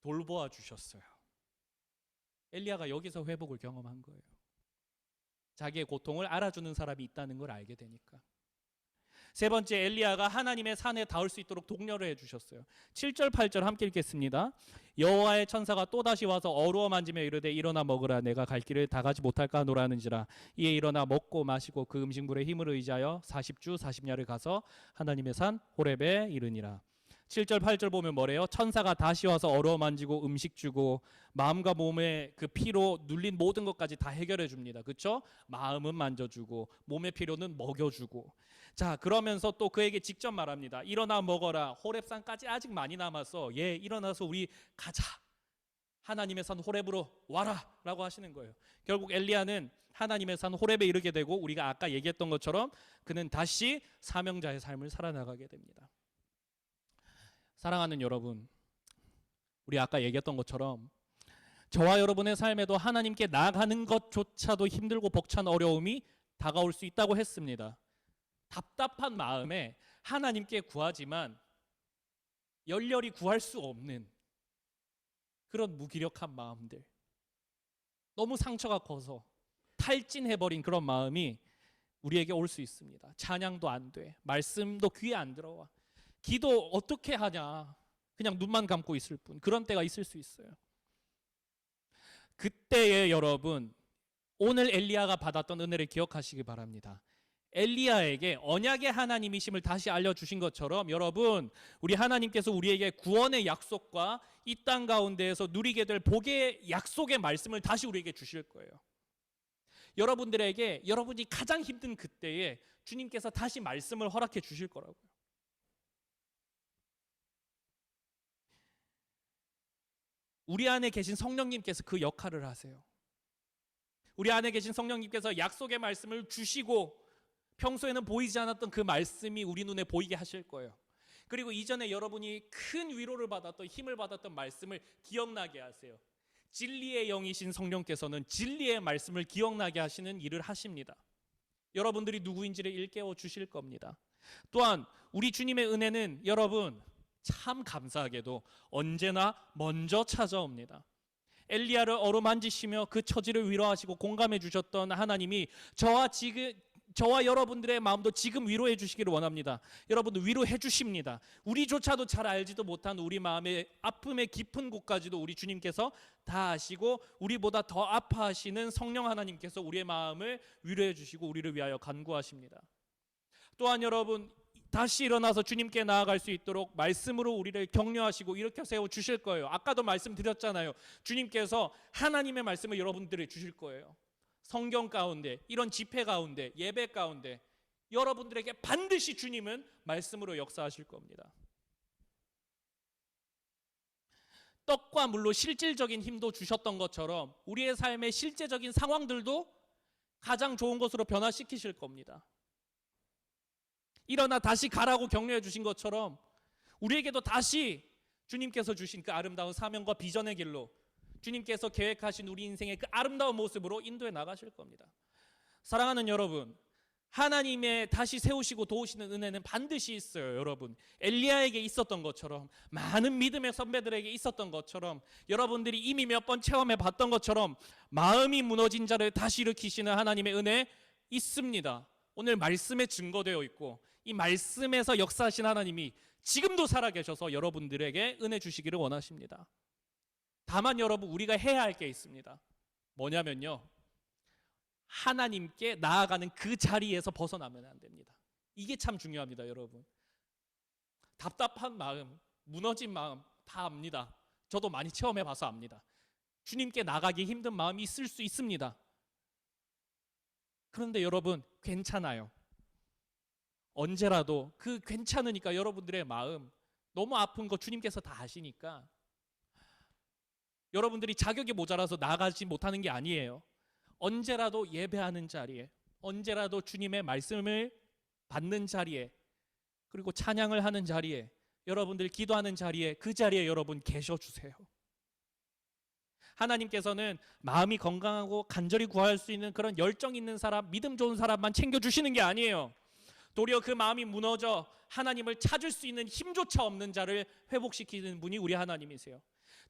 돌보아 주셨어요. 엘리야가 여기서 회복을 경험한 거예요. 자기의 고통을 알아주는 사람이 있다는 걸 알게 되니까. 세 번째, 엘리야가 하나님의 산에 닿을 수 있도록 독려를 해주셨어요. 7절 8절 함께 읽겠습니다. 여호와의 천사가 또다시 와서 어루어 만지며 이르되 일어나 먹으라. 내가 갈 길을 다 가지 못할까 하노라는지라. 이에 일어나 먹고 마시고 그 음식물의 힘을 의지하여 40주 40야를 가서 하나님의 산 호렙에 이르니라. 7절 8절 보면 뭐래요? 천사가 다시 와서 어루어 만지고 음식 주고 마음과 몸의 그 피로 눌린 모든 것까지 다 해결해 줍니다. 그렇죠? 마음은 만져주고 몸의 피로는 먹여주고. 자, 그러면서 또 그에게 직접 말합니다. 일어나 먹어라. 호렙산까지 아직 많이 남았어. 예, 일어나서 우리 가자. 하나님의 산 호렙으로 와라 라고 하시는 거예요. 결국 엘리야는 하나님의 산 호렙에 이르게 되고 우리가 아까 얘기했던 것처럼 그는 다시 사명자의 삶을 살아나가게 됩니다. 사랑하는 여러분, 우리 아까 얘기했던 것처럼 저와 여러분의 삶에도 하나님께 나아가는 것조차도 힘들고 벅찬 어려움이 다가올 수 있다고 했습니다. 답답한 마음에 하나님께 구하지만 열렬히 구할 수 없는 그런 무기력한 마음들, 너무 상처가 커서 탈진해버린 그런 마음이 우리에게 올 수 있습니다. 찬양도 안 돼, 말씀도 귀에 안 들어와, 기도 어떻게 하냐, 그냥 눈만 감고 있을 뿐. 그런 때가 있을 수 있어요. 그때에 여러분, 오늘 엘리야가 받았던 은혜를 기억하시기 바랍니다. 엘리야에게 언약의 하나님이심을 다시 알려주신 것처럼 여러분, 우리 하나님께서 우리에게 구원의 약속과 이 땅 가운데에서 누리게 될 복의 약속의 말씀을 다시 우리에게 주실 거예요. 여러분들에게 여러분이 가장 힘든 그때에 주님께서 다시 말씀을 허락해 주실 거라고요. 우리 안에 계신 성령님께서 그 역할을 하세요. 우리 안에 계신 성령님께서 약속의 말씀을 주시고 평소에는 보이지 않았던 그 말씀이 우리 눈에 보이게 하실 거예요. 그리고 이전에 여러분이 큰 위로를 받았던, 힘을 받았던 말씀을 기억나게 하세요. 진리의 영이신 성령께서는 진리의 말씀을 기억나게 하시는 일을 하십니다. 여러분들이 누구인지를 일깨워 주실 겁니다. 또한 우리 주님의 은혜는 여러분 참 감사하게도 언제나 먼저 찾아옵니다. 엘리야를 어루만지시며 그 처지를 위로하시고 공감해 주셨던 하나님이 저와 여러분들의 마음도 지금 위로해 주시기를 원합니다. 여러분 위로해 주십니다. 우리조차도 잘 알지도 못한 우리 마음의 아픔의 깊은 곳까지도 우리 주님께서 다 아시고 우리보다 더 아파하시는 성령 하나님께서 우리의 마음을 위로해 주시고 우리를 위하여 간구하십니다. 또한 여러분 다시 일어나서 주님께 나아갈 수 있도록 말씀으로 우리를 격려하시고 일으켜 세워 주실 거예요. 아까도 말씀드렸잖아요. 주님께서 하나님의 말씀을 여러분들에게 주실 거예요. 성경 가운데, 이런 집회 가운데, 예배 가운데 여러분들에게 반드시 주님은 말씀으로 역사하실 겁니다. 떡과 물로 실질적인 힘도 주셨던 것처럼 우리의 삶의 실제적인 상황들도 가장 좋은 것으로 변화시키실 겁니다. 일어나 다시 가라고 격려해 주신 것처럼 우리에게도 다시 주님께서 주신 그 아름다운 사명과 비전의 길로 주님께서 계획하신 우리 인생의 그 아름다운 모습으로 인도해 나가실 겁니다. 사랑하는 여러분, 하나님의 다시 세우시고 도우시는 은혜는 반드시 있어요. 여러분, 엘리야에게 있었던 것처럼, 많은 믿음의 선배들에게 있었던 것처럼, 여러분들이 이미 몇 번 체험해 봤던 것처럼 마음이 무너진 자를 다시 일으키시는 하나님의 은혜 있습니다. 오늘 말씀에 증거되어 있고 이 말씀에서 역사하신 하나님이 지금도 살아계셔서 여러분들에게 은혜 주시기를 원하십니다. 다만 여러분, 우리가 해야 할 게 있습니다. 뭐냐면요, 하나님께 나아가는 그 자리에서 벗어나면 안 됩니다. 이게 참 중요합니다. 여러분, 답답한 마음, 무너진 마음 다 압니다. 저도 많이 체험해 봐서 압니다. 주님께 나가기 힘든 마음이 있을 수 있습니다. 그런데 여러분, 괜찮아요. 언제라도 그 괜찮으니까, 여러분들의 마음 너무 아픈 거 주님께서 다 아시니까 여러분들이 자격이 모자라서 나가지 못하는 게 아니에요. 언제라도 예배하는 자리에, 언제라도 주님의 말씀을 받는 자리에, 그리고 찬양을 하는 자리에, 여러분들 기도하는 자리에, 그 자리에 여러분 계셔주세요. 하나님께서는 마음이 건강하고 간절히 구할 수 있는 그런 열정 있는 사람, 믿음 좋은 사람만 챙겨주시는 게 아니에요. 도리어 그 마음이 무너져 하나님을 찾을 수 있는 힘조차 없는 자를 회복시키는 분이 우리 하나님이세요.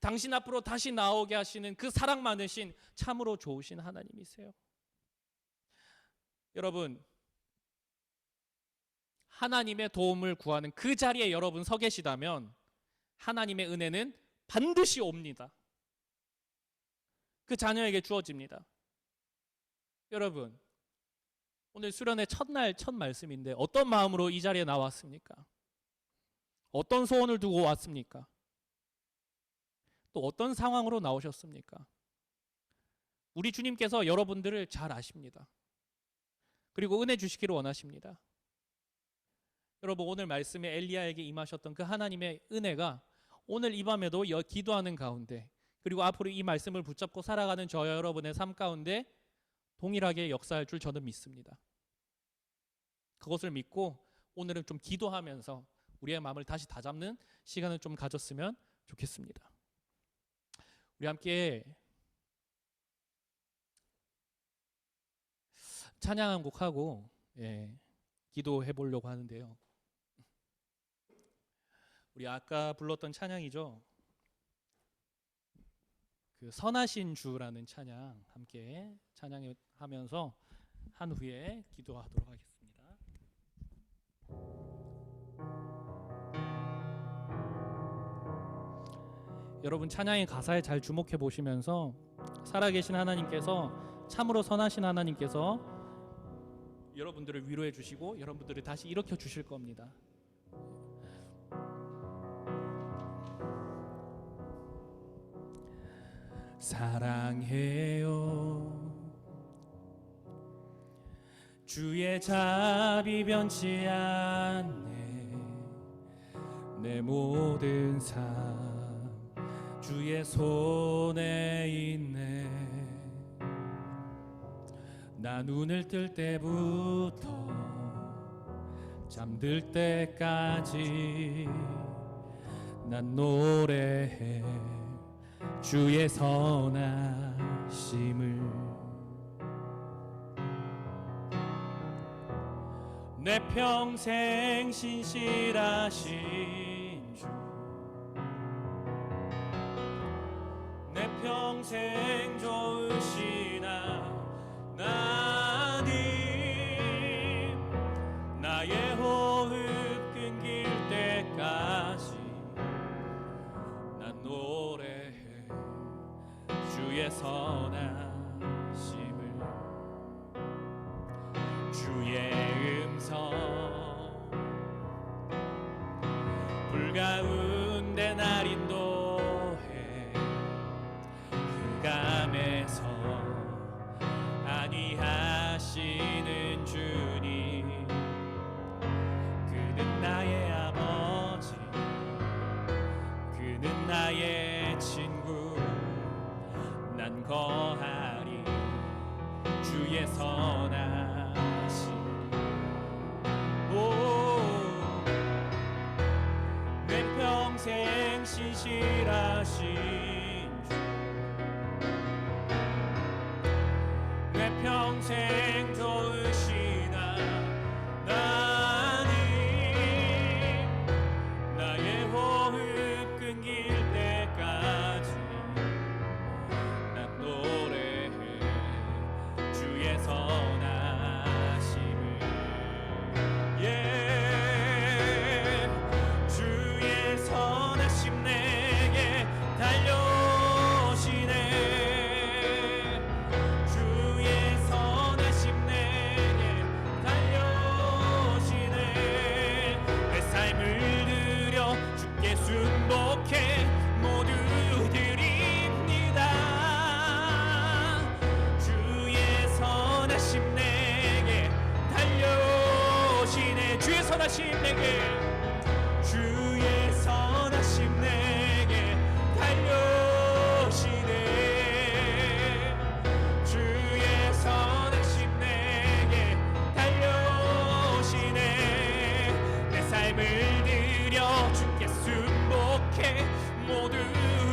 당신 앞으로 다시 나오게 하시는 그 사랑 많으신 참으로 좋으신 하나님이세요. 여러분, 하나님의 도움을 구하는 그 자리에 여러분 서 계시다면 하나님의 은혜는 반드시 옵니다. 그 자녀에게 주어집니다. 여러분, 오늘 수련의 첫날 첫 말씀인데 어떤 마음으로 이 자리에 나왔습니까? 어떤 소원을 두고 왔습니까? 또 어떤 상황으로 나오셨습니까? 우리 주님께서 여러분들을 잘 아십니다. 그리고 은혜 주시기를 원하십니다. 여러분, 오늘 말씀에 엘리야에게 임하셨던 그 하나님의 은혜가 오늘 이 밤에도 기도하는 가운데, 그리고 앞으로 이 말씀을 붙잡고 살아가는 저 여러분의 삶 가운데 동일하게 역사할 줄 저는 믿습니다. 그것을 믿고 오늘은 좀 기도하면서 우리의 마음을 다시 다잡는 시간을 좀 가졌으면 좋겠습니다. 우리 함께 찬양 한 곡 하고 기도해 보려고 하는데요. 우리 아까 불렀던 찬양이죠. 그 선하신 주라는 찬양 함께 찬양하면서 한 후에 기도하도록 하겠습니다. 여러분, 찬양의 가사에 잘 주목해 보시면서 살아계신 하나님께서, 참으로 선하신 하나님께서 여러분들을 위로해 주시고 여러분들을 다시 일으켜 주실 겁니다. 사랑해요, 주의 자비 변치 않네. 내 모든 삶 주의 손에 있네. 나 눈을 뜰 때부터 잠들 때까지 난 노래해 주의 선하심을. 내 평생 신실하신 주, 내 평생 좋으신 하나님, 나의 호흡 끊길 때까지 난 노래해 주의 선하심을. 주의 음성 불 가운데 날 인도해 흑암에서 안위하시는 주님. 그는 나의 아버지, 그는 나의 친구. 난 거하리 주의 선하심. 오 신실하신 주 내 평생 좋으시나 나니 나의 호흡 끊길 때까지 난 노래해 주의 선하심을 주의 선하심 내게 달려오시네 주의 선하심 내게 달려오시네 내 삶을 드려 주께 순복해 모두 드립니다 주의 선하심 내게 달려오시네 주의 선하심 내게 주의 선하심 내게 달려오시네 주의 선하심 내게 달려오시네 내 삶을 드려 주께 순복해 모두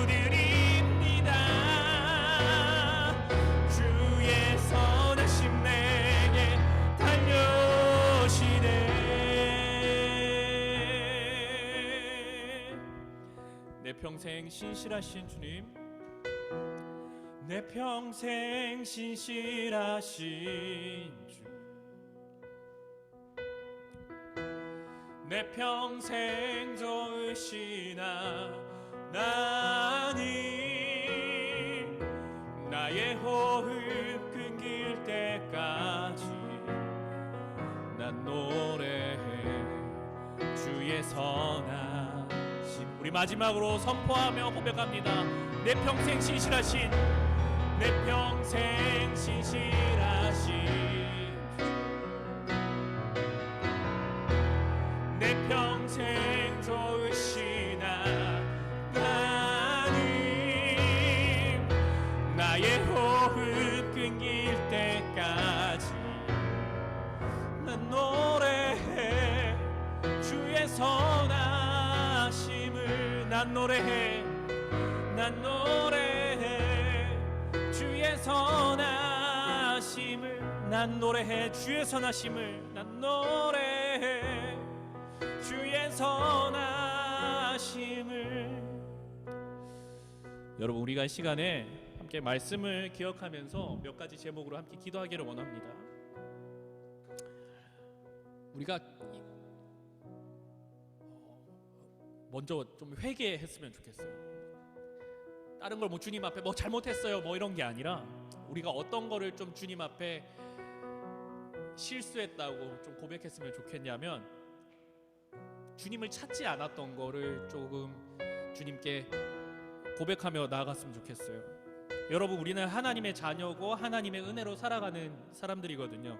드립니다 주의 선하심 내게 달려오시네 내 평생 신실하신 주님 내 평생 신실하신 주 내 평생 좋으시나 나니 나의 호흡 끊길 때까지 난 노래해 주의 선하심 우리 마지막으로 선포하며 고백합니다 내 평생 신실하신 내 평생 신실하신 내 평생 좋으시나 나님 나의 호흡 끊길 때까지 난 노래해 주의 선하심을 난 노래해 주의 선하심을 난 노래해 주의 선하심을 난 노래해 주의 선하심을 여러분 우리가 이 시간에 함께 말씀을 기억하면서 몇 가지 제목으로 함께 기도하기를 원합니다. 우리가 먼저 좀 회개했으면 좋겠어요. 다른 걸 뭐 주님 앞에 뭐 잘못했어요 뭐 이런 게 아니라 우리가 어떤 거를 좀 주님 앞에 실수했다고 좀 고백했으면 좋겠냐면 주님을 찾지 않았던 거를 조금 주님께 고백하며 나아갔으면 좋겠어요. 여러분 우리는 하나님의 자녀고 하나님의 은혜로 살아가는 사람들이거든요.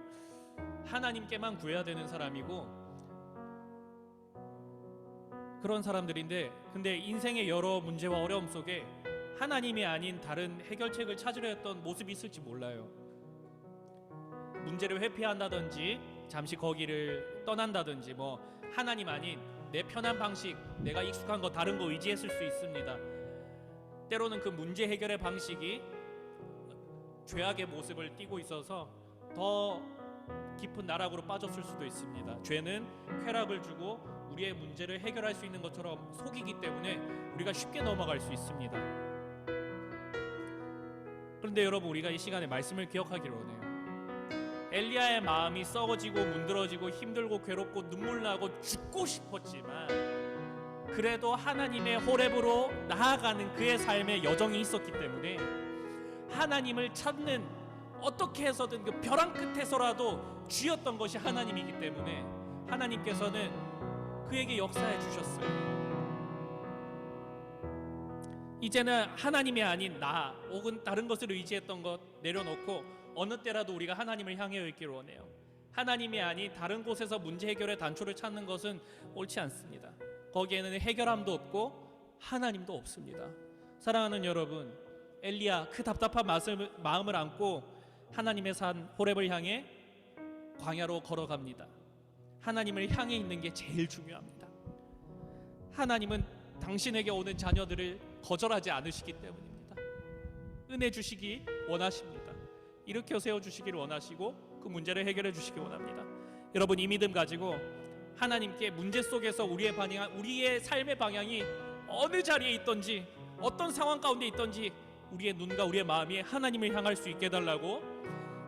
하나님께만 구해야 되는 사람이고 그런 사람들인데 근데 인생의 여러 문제와 어려움 속에 하나님이 아닌 다른 해결책을 찾으려 했던 모습이 있을지 몰라요. 문제를 회피한다든지 잠시 거기를 떠난다든지 뭐 하나님 아닌 내 편한 방식 내가 익숙한 거 다른 거 의지했을 수 있습니다. 때로는 그 문제 해결의 방식이 죄악의 모습을 띠고 있어서 더 깊은 나락으로 빠졌을 수도 있습니다. 죄는 쾌락을 주고 우리의 문제를 해결할 수 있는 것처럼 속이기 때문에 우리가 쉽게 넘어갈 수 있습니다. 그런데 여러분 우리가 이 시간에 말씀을 기억하기를 원해요. 엘리야의 마음이 썩어지고 문드러지고 힘들고 괴롭고 눈물나고 죽고 싶었지만 그래도 하나님의 호렙으로 나아가는 그의 삶의 여정이 있었기 때문에 하나님을 찾는 어떻게 해서든 그 벼랑 끝에서라도 쥐었던 것이 하나님이기 때문에 하나님께서는 그에게 역사해 주셨어요. 이제는 하나님이 아닌 나 혹은 다른 것을 의지했던 것 내려놓고 어느 때라도 우리가 하나님을 향해 있기를 원해요. 하나님이 아닌 다른 곳에서 문제 해결의 단초를 찾는 것은 옳지 않습니다. 거기에는 해결함도 없고 하나님도 없습니다. 사랑하는 여러분, 엘리야 그 답답한 마음을 안고 하나님의 산 호렙을 향해 광야로 걸어갑니다. 하나님을 향해 있는 게 제일 중요합니다. 하나님은 당신에게 오는 자녀들을 거절하지 않으시기 때문입니다. 은혜 주시기 원하십니다. 일으켜 세워주시기를 원하시고 그 문제를 해결해 주시기 원합니다. 여러분, 이 믿음 가지고 하나님께 문제 속에서 우리의 삶의 방향이 어느 자리에 있든지 어떤 상황 가운데 있든지 우리의 눈과 우리의 마음이 하나님을 향할 수 있게 해달라고,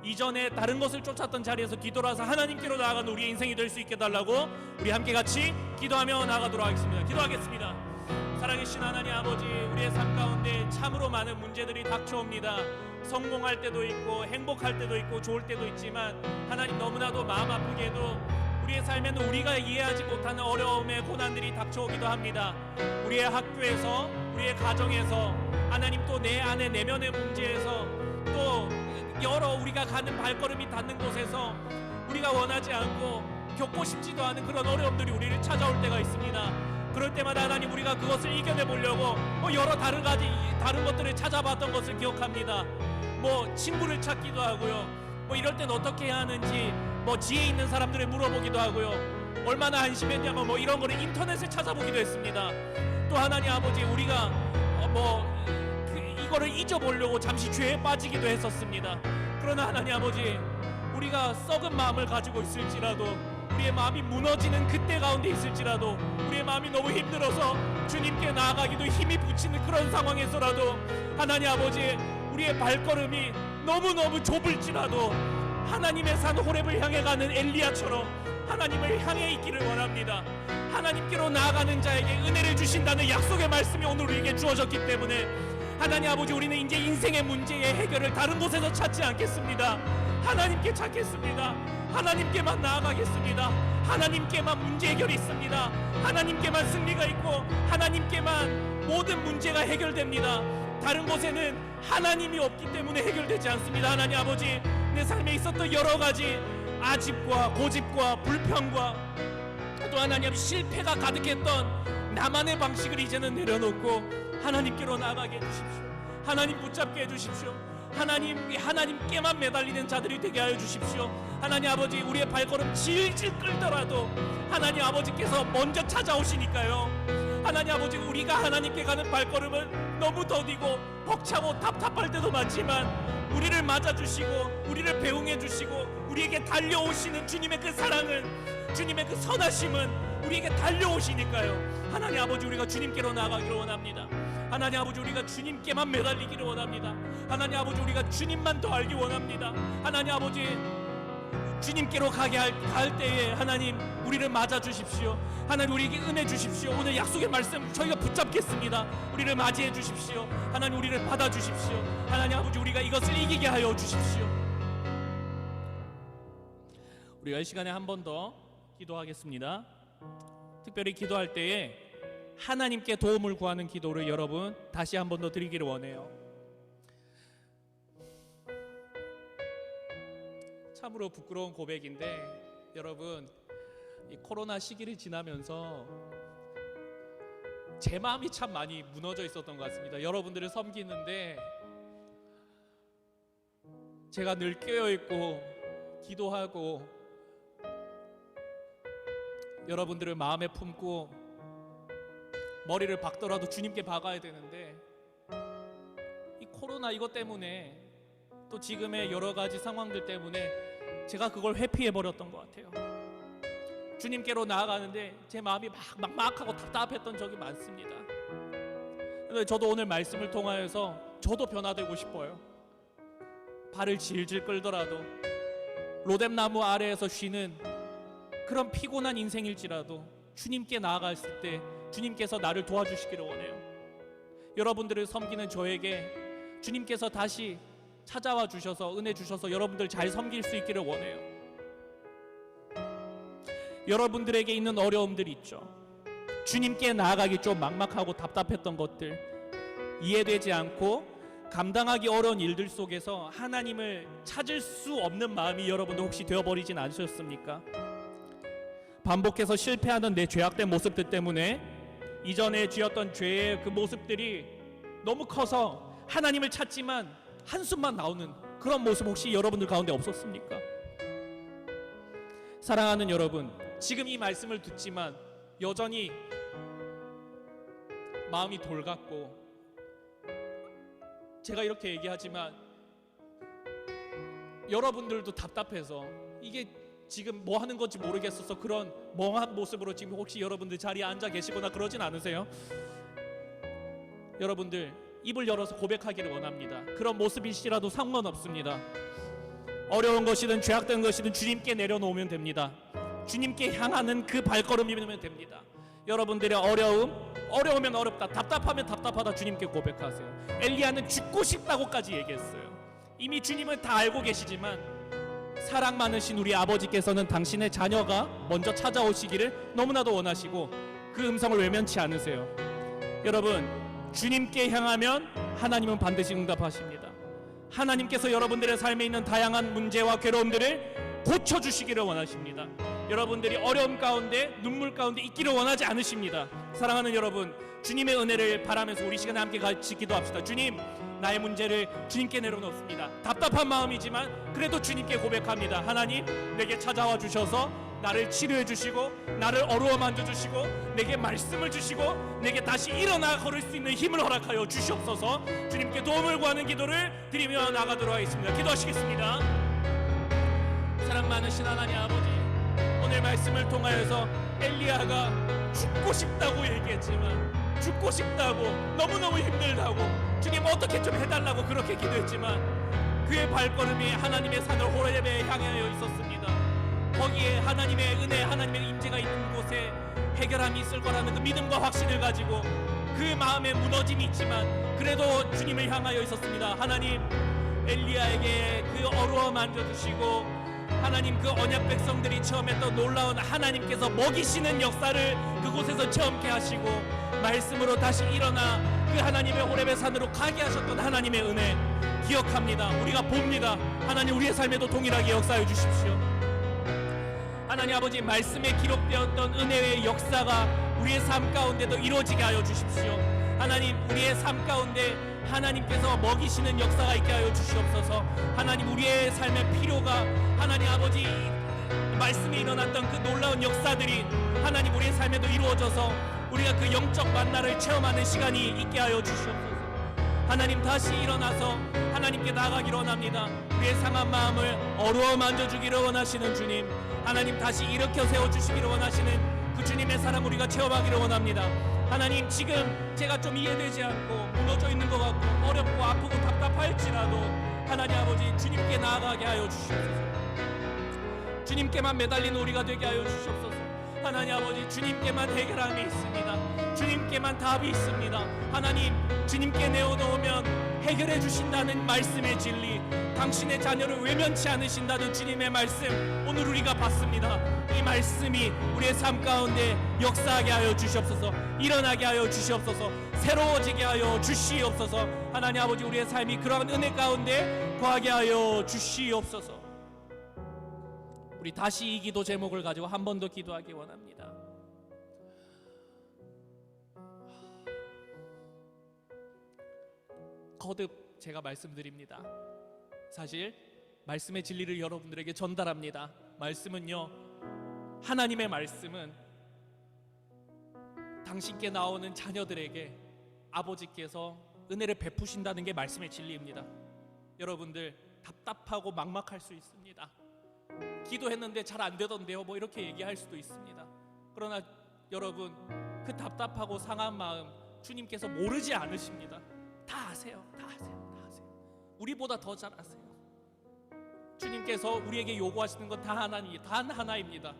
이전에 다른 것을 쫓았던 자리에서 뒤돌아서 하나님께로 나아가는 우리의 인생이 될 수 있게 해달라고 우리 함께 같이 기도하며 나아가도록 하겠습니다. 기도하겠습니다. 살아계신 하나님 아버지, 우리의 삶 가운데 참으로 많은 문제들이 닥쳐옵니다. 성공할 때도 있고 행복할 때도 있고 좋을 때도 있지만 하나님, 너무나도 마음 아프게도 우리의 삶에는 우리가 이해하지 못하는 어려움의 고난들이 닥쳐오기도 합니다. 우리의 학교에서, 우리의 가정에서, 하나님 또 내 안의 내면의 문제에서, 또 여러 우리가 가는 발걸음이 닿는 곳에서 우리가 원하지 않고 겪고 싶지도 않은 그런 어려움들이 우리를 찾아올 때가 있습니다. 그럴 때마다 하나님, 우리가 그것을 이겨내 보려고 여러 다른 것들을 찾아봤던 것을 기억합니다. 친구를 찾기도 하고요, 이럴 땐 어떻게 해야 하는지 지혜 있는 사람들을 물어보기도 하고요, 얼마나 한심했냐면 이런 거를 인터넷에 찾아보기도 했습니다. 또 하나님 아버지, 우리가 이거를 잊어보려고 잠시 죄에 빠지기도 했었습니다. 그러나 하나님 아버지, 우리가 썩은 마음을 가지고 있을지라도, 우리의 마음이 무너지는 그때 가운데 있을지라도, 우리의 마음이 너무 힘들어서 주님께 나아가기도 힘이 부치는 그런 상황에서라도 하나님 아버지, 우리의 발걸음이 너무너무 좁을지라도 하나님의 산 호렙을 향해 가는 엘리야처럼 하나님을 향해 있기를 원합니다. 하나님께로 나아가는 자에게 은혜를 주신다는 약속의 말씀이 오늘 우리에게 주어졌기 때문에 하나님 아버지, 우리는 이제 인생의 문제의 해결을 다른 곳에서 찾지 않겠습니다. 하나님께 찾겠습니다. 하나님께만 나아가겠습니다. 하나님께만 문제 해결이 있습니다. 하나님께만 승리가 있고 하나님께만 모든 문제가 해결됩니다. 다른 곳에는 하나님이 없기 때문에 해결되지 않습니다. 하나님 아버지, 내 삶에 있었던 여러 가지 아집과 고집과 불평과 또 하나님 실패가 가득했던 나만의 방식을 이제는 내려놓고 하나님께로 나아가게 해주십시오. 하나님 붙잡게 해주십시오. 하나님께만 매달리는 자들이 되게 하여 주십시오. 하나님 아버지, 우리의 발걸음 질질 끌더라도 하나님 아버지께서 먼저 찾아오시니까요. 하나님 아버지, 우리가 하나님께 가는 발걸음은 너무 더디고 벅차고 답답할 때도 많지만 우리를 맞아주시고 우리를 배웅해 주시고 우리에게 달려오시는 주님의 그 사랑은, 주님의 그 선하심은 우리에게 달려오시니까요. 하나님 아버지, 우리가 주님께로 나아가기를 원합니다. 하나님 아버지, 우리가 주님께만 매달리기를 원합니다. 하나님 아버지, 우리가 주님만 더 알기 원합니다. 하나님 아버지, 주님께로 갈 때에 하나님, 우리를 맞아주십시오. 하나님, 우리에게 은혜 주십시오. 오늘 약속의 말씀 저희가 붙잡겠습니다. 우리를 맞이해 주십시오. 하나님, 우리를 받아주십시오. 하나님 아버지, 우리가 이것을 이기게 하여 주십시오. 우리가 이 시간에 한 번 더 기도하겠습니다. 특별히 기도할 때에 하나님께 도움을 구하는 기도를 여러분 다시 한 번 더 드리기를 원해요. 참으로 부끄러운 고백인데, 여러분, 이 코로나 시기를 지나면서 제 마음이 참 많이 무너져 있었던 것 같습니다. 여러분들을 섬기는데 제가 늘 깨어있고 기도하고 여러분들을 마음에 품고 머리를 박더라도 주님께 박아야 되는데, 이 코로나 이것 때문에 또 지금의 여러 가지 상황들 때문에 제가 그걸 회피해버렸던 것 같아요. 주님께로 나아가는데 제 마음이 막막하고 답답했던 적이 많습니다. 그런데 저도 오늘 말씀을 통하여서 저도 변화되고 싶어요. 발을 질질 끌더라도, 로뎀나무 아래에서 쉬는 그런 피곤한 인생일지라도 주님께 나아갔을 때 주님께서 나를 도와주시기를 원해요. 여러분들을 섬기는 저에게 주님께서 다시 찾아와 주셔서 은혜 주셔서 여러분들 잘 섬길 수 있기를 원해요. 여러분들에게 있는 어려움들이 있죠. 주님께 나아가기 좀 막막하고 답답했던 것들, 이해되지 않고 감당하기 어려운 일들 속에서 하나님을 찾을 수 없는 마음이 여러분도 혹시 되어버리진 않으셨습니까? 반복해서 실패하는 내 죄악된 모습들 때문에 이전에 지었던 죄의 그 모습들이 너무 커서 하나님을 찾지만 한숨만 나오는 그런 모습 혹시 여러분들 가운데 없었습니까? 사랑하는 여러분, 지금 이 말씀을 듣지만 여전히 마음이 돌같고, 제가 이렇게 얘기하지만 여러분들도 답답해서 이게 지금 뭐 하는 건지 모르겠어서 그런 멍한 모습으로 지금 혹시 여러분들 자리에 앉아 계시거나 그러진 않으세요? 여러분들 입을 열어서 고백하기를 원합니다. 그런 모습이시라도 상관없습니다. 어려운 것이든 죄악된 것이든 주님께 내려놓으면 됩니다. 주님께 향하는 그 발걸음이면 됩니다. 여러분들의 어려우면 어렵다, 답답하면 답답하다 주님께 고백하세요. 엘리야는 죽고 싶다고까지 얘기했어요. 이미 주님은 다 알고 계시지만 사랑 많으신 우리 아버지께서는 당신의 자녀가 먼저 찾아오시기를 너무나도 원하시고 그 음성을 외면치 않으세요. 여러분, 주님께 향하면 하나님은 반드시 응답하십니다. 하나님께서 여러분들의 삶에 있는 다양한 문제와 괴로움들을 고쳐주시기를 원하십니다. 여러분들이 어려움 가운데 눈물 가운데 있기를 원하지 않으십니다. 사랑하는 여러분, 주님의 은혜를 바라면서 우리 시간에 함께 같이 기도합시다. 주님, 나의 문제를 주님께 내려놓습니다. 답답한 마음이지만 그래도 주님께 고백합니다. 하나님, 내게 찾아와 주셔서 나를 치료해 주시고 나를 어루어 만져 주시고 내게 말씀을 주시고 내게 다시 일어나 걸을 수 있는 힘을 허락하여 주시옵소서. 주님께 도움을 구하는 기도를 드리며 나가도록 하겠습니다. 기도하시겠습니다. 사랑 많으신 하나님 아버지, 오늘 말씀을 통하여서 엘리야가 죽고 싶다고 얘기했지만, 죽고 싶다고, 너무너무 힘들다고, 주님 어떻게 좀 해달라고 그렇게 기도했지만 그의 발걸음이 하나님의 산을 호렙에 향하여 있었습니다. 거기에 하나님의 은혜, 하나님의 임재가 있는 곳에 해결함이 있을 거라는 그 믿음과 확신을 가지고 그 마음에 무너짐이 있지만 그래도 주님을 향하여 있었습니다. 하나님, 엘리야에게 그 어루어 만져주시고 하나님, 그 언약 백성들이 체험했던 놀라운 하나님께서 먹이시는 역사를 그곳에서 체험케 하시고 말씀으로 다시 일어나 그 하나님의 호렙의 산으로 가게 하셨던 하나님의 은혜 기억합니다. 우리가 봅니다. 하나님, 우리의 삶에도 동일하게 역사해 주십시오. 하나님 아버지, 말씀에 기록되었던 은혜의 역사가 우리의 삶 가운데도 이루어지게 하여 주십시오. 하나님, 우리의 삶 가운데 하나님께서 먹이시는 역사가 있게 하여 주시옵소서. 하나님, 우리의 삶의 필요가 하나님 아버지 말씀에 일어났던 그 놀라운 역사들이 하나님 우리의 삶에도 이루어져서 우리가 그 영적 만나를 체험하는 시간이 있게 하여 주시옵소서. 하나님, 다시 일어나서 하나님께 나아가기를 원합니다. 우리의 상한 마음을 어루어 만져주기를 원하시는 주님, 하나님 다시 일으켜 세워주시기를 원하시는 그 주님의 사랑 우리가 체험하기를 원합니다. 하나님, 지금 제가 좀 이해되지 않고 무너져 있는 것 같고 어렵고 아프고 답답할지라도 하나님 아버지, 주님께 나아가게 하여 주시옵소서. 주님께만 매달리는 우리가 되게 하여 주시옵소서. 하나님 아버지, 주님께만 해결함이 있습니다. 주님께만 답이 있습니다. 하나님, 주님께 내어놓으면 해결해 주신다는 말씀의 진리, 당신의 자녀를 외면치 않으신다는 주님의 말씀, 오늘 우리가 봤습니다. 이 말씀이 우리의 삶 가운데 역사하게 하여 주시옵소서. 일어나게 하여 주시옵소서. 새로워지게 하여 주시옵소서. 하나님 아버지, 우리의 삶이 그러한 은혜 가운데 거하게 하여 주시옵소서. 우리 다시 이 기도 제목을 가지고 한 번 더 기도하기 원합니다. 거듭 제가 말씀드립니다. 사실 말씀의 진리를 여러분들에게 전달합니다. 말씀은요, 하나님의 말씀은 당신께 나오는 자녀들에게 아버지께서 은혜를 베푸신다는 게 말씀의 진리입니다. 여러분들 답답하고 막막할 수 있습니다. 기도했는데 잘 안 되던데요, 뭐 이렇게 얘기할 수도 있습니다. 그러나 여러분, 그 답답하고 상한 마음 주님께서 모르지 않으십니다. 다 아세요. 다 아세요. 다 아세요. 우리보다 더 잘 아세요. 주님께서 우리에게 요구하시는 건 단 하나입니다.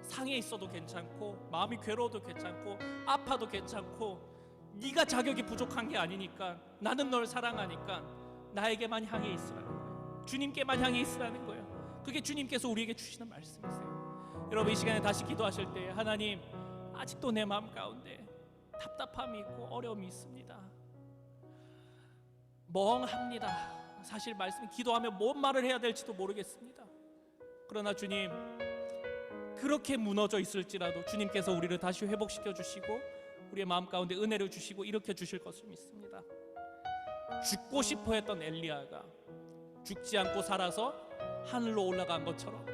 상해 있어도 괜찮고 마음이 괴로워도 괜찮고 아파도 괜찮고 네가 자격이 부족한 게 아니니까, 나는 널 사랑하니까 나에게만 향해 있으라는 거예요. 주님께만 향해 있으라는 거예요. 그게 주님께서 우리에게 주시는 말씀이세요. 여러분, 이 시간에 다시 기도하실 때, 하나님, 아직도 내 마음 가운데 답답함이 있고 어려움이 있습니다. 멍합니다. 사실 말씀 기도하면 뭔 말을 해야 될지도 모르겠습니다. 그러나 주님, 그렇게 무너져 있을지라도 주님께서 우리를 다시 회복시켜 주시고 우리의 마음 가운데 은혜를 주시고 일으켜 주실 것을 믿습니다. 죽고 싶어 했던 엘리야가 죽지 않고 살아서 하늘로 올라간 것처럼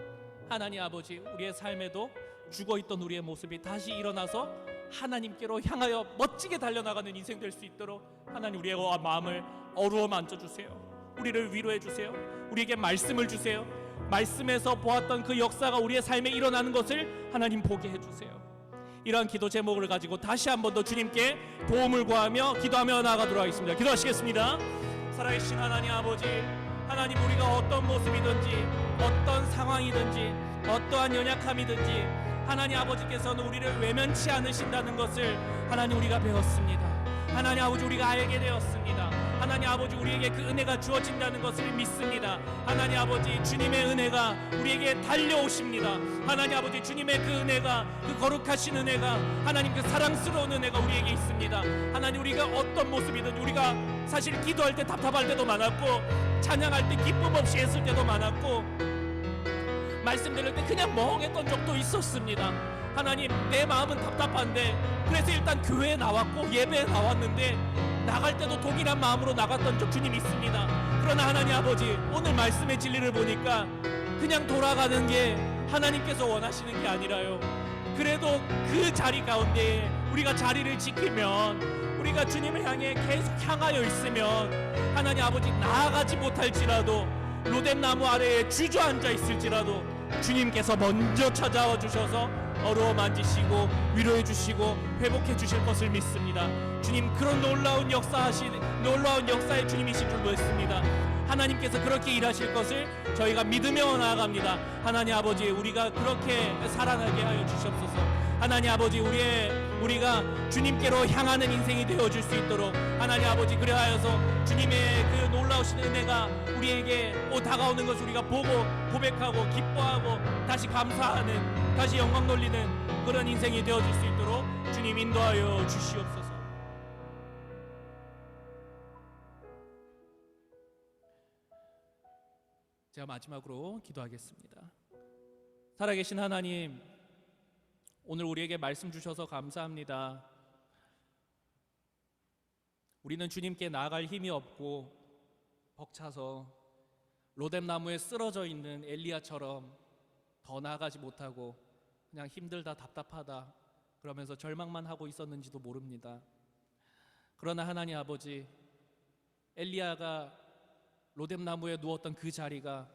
하나님 아버지, 우리의 삶에도 죽어있던 우리의 모습이 다시 일어나서 하나님께로 향하여 멋지게 달려나가는 인생 될 수 있도록 하나님 우리의 마음을 어루어 만져주세요. 우리를 위로해 주세요. 우리에게 말씀을 주세요. 말씀에서 보았던 그 역사가 우리의 삶에 일어나는 것을 하나님 보게 해주세요. 이러한 기도 제목을 가지고 다시 한 번 더 주님께 도움을 구하며 기도하며 나아가도록 하겠습니다. 기도하시겠습니다. 살아계신 하나님 아버지, 하나님 우리가 어떤 모습이든지 어떤 상황이든지 어떠한 연약함이든지 하나님 아버지께서는 우리를 외면치 않으신다는 것을 하나님 우리가 배웠습니다. 하나님 아버지 우리가 알게 되었습니다. 하나님 아버지 우리에게 그 은혜가 주어진다는 것을 믿습니다. 하나님 아버지 주님의 은혜가 우리에게 달려오십니다. 하나님 아버지 주님의 그 은혜가, 그 거룩하신 은혜가, 하나님 그 사랑스러운 은혜가 우리에게 있습니다. 하나님 우리가 어떤 모습이든 우리가 사실 기도할 때 답답할 때도 많았고 찬양할 때 기쁨 없이 했을 때도 많았고 말씀 들을 때 그냥 멍했던 적도 있었습니다. 하나님 내 마음은 답답한데 그래서 일단 교회에 나왔고 예배에 나왔는데 나갈 때도 동일한 마음으로 나갔던 적 주님 있습니다. 그러나 하나님 아버지 오늘 말씀의 진리를 보니까 그냥 돌아가는 게 하나님께서 원하시는 게 아니라요, 그래도 그 자리 가운데 우리가 자리를 지키면 우리가 주님을 향해 계속 향하여 있으면 하나님 아버지 나아가지 못할지라도 로뎀나무 아래에 주저앉아 있을지라도 주님께서 먼저 찾아와 주셔서 어루어 만지시고 위로해 주시고 회복해 주실 것을 믿습니다. 주님 그런 놀라운 역사의 주님이신 줄 믿습니다. 하나님께서 그렇게 일하실 것을 저희가 믿으며 나아갑니다. 하나님 아버지 우리가 그렇게 살아나게 하여 주시옵소서. 하나님 아버지 우리가 주님께로 향하는 인생이 되어줄 수 있도록 하나님 아버지 그리하여서 주님의 그 놀라우신 은혜가 우리에게 다가오는 것을 우리가 보고 고백하고 기뻐하고 다시 감사하는, 다시 영광 돌리는 그런 인생이 되어줄 수 있도록 주님 인도하여 주시옵소서. 제가 마지막으로 기도하겠습니다. 살아계신 하나님, 오늘 우리에게 말씀 주셔서 감사합니다. 우리는 주님께 나아갈 힘이 없고 벅차서 로뎀나무에 쓰러져 있는 엘리야처럼 더 나아가지 못하고 그냥 힘들다 답답하다 그러면서 절망만 하고 있었는지도 모릅니다. 그러나 하나님 아버지, 엘리야가 로뎀나무에 누웠던 그 자리가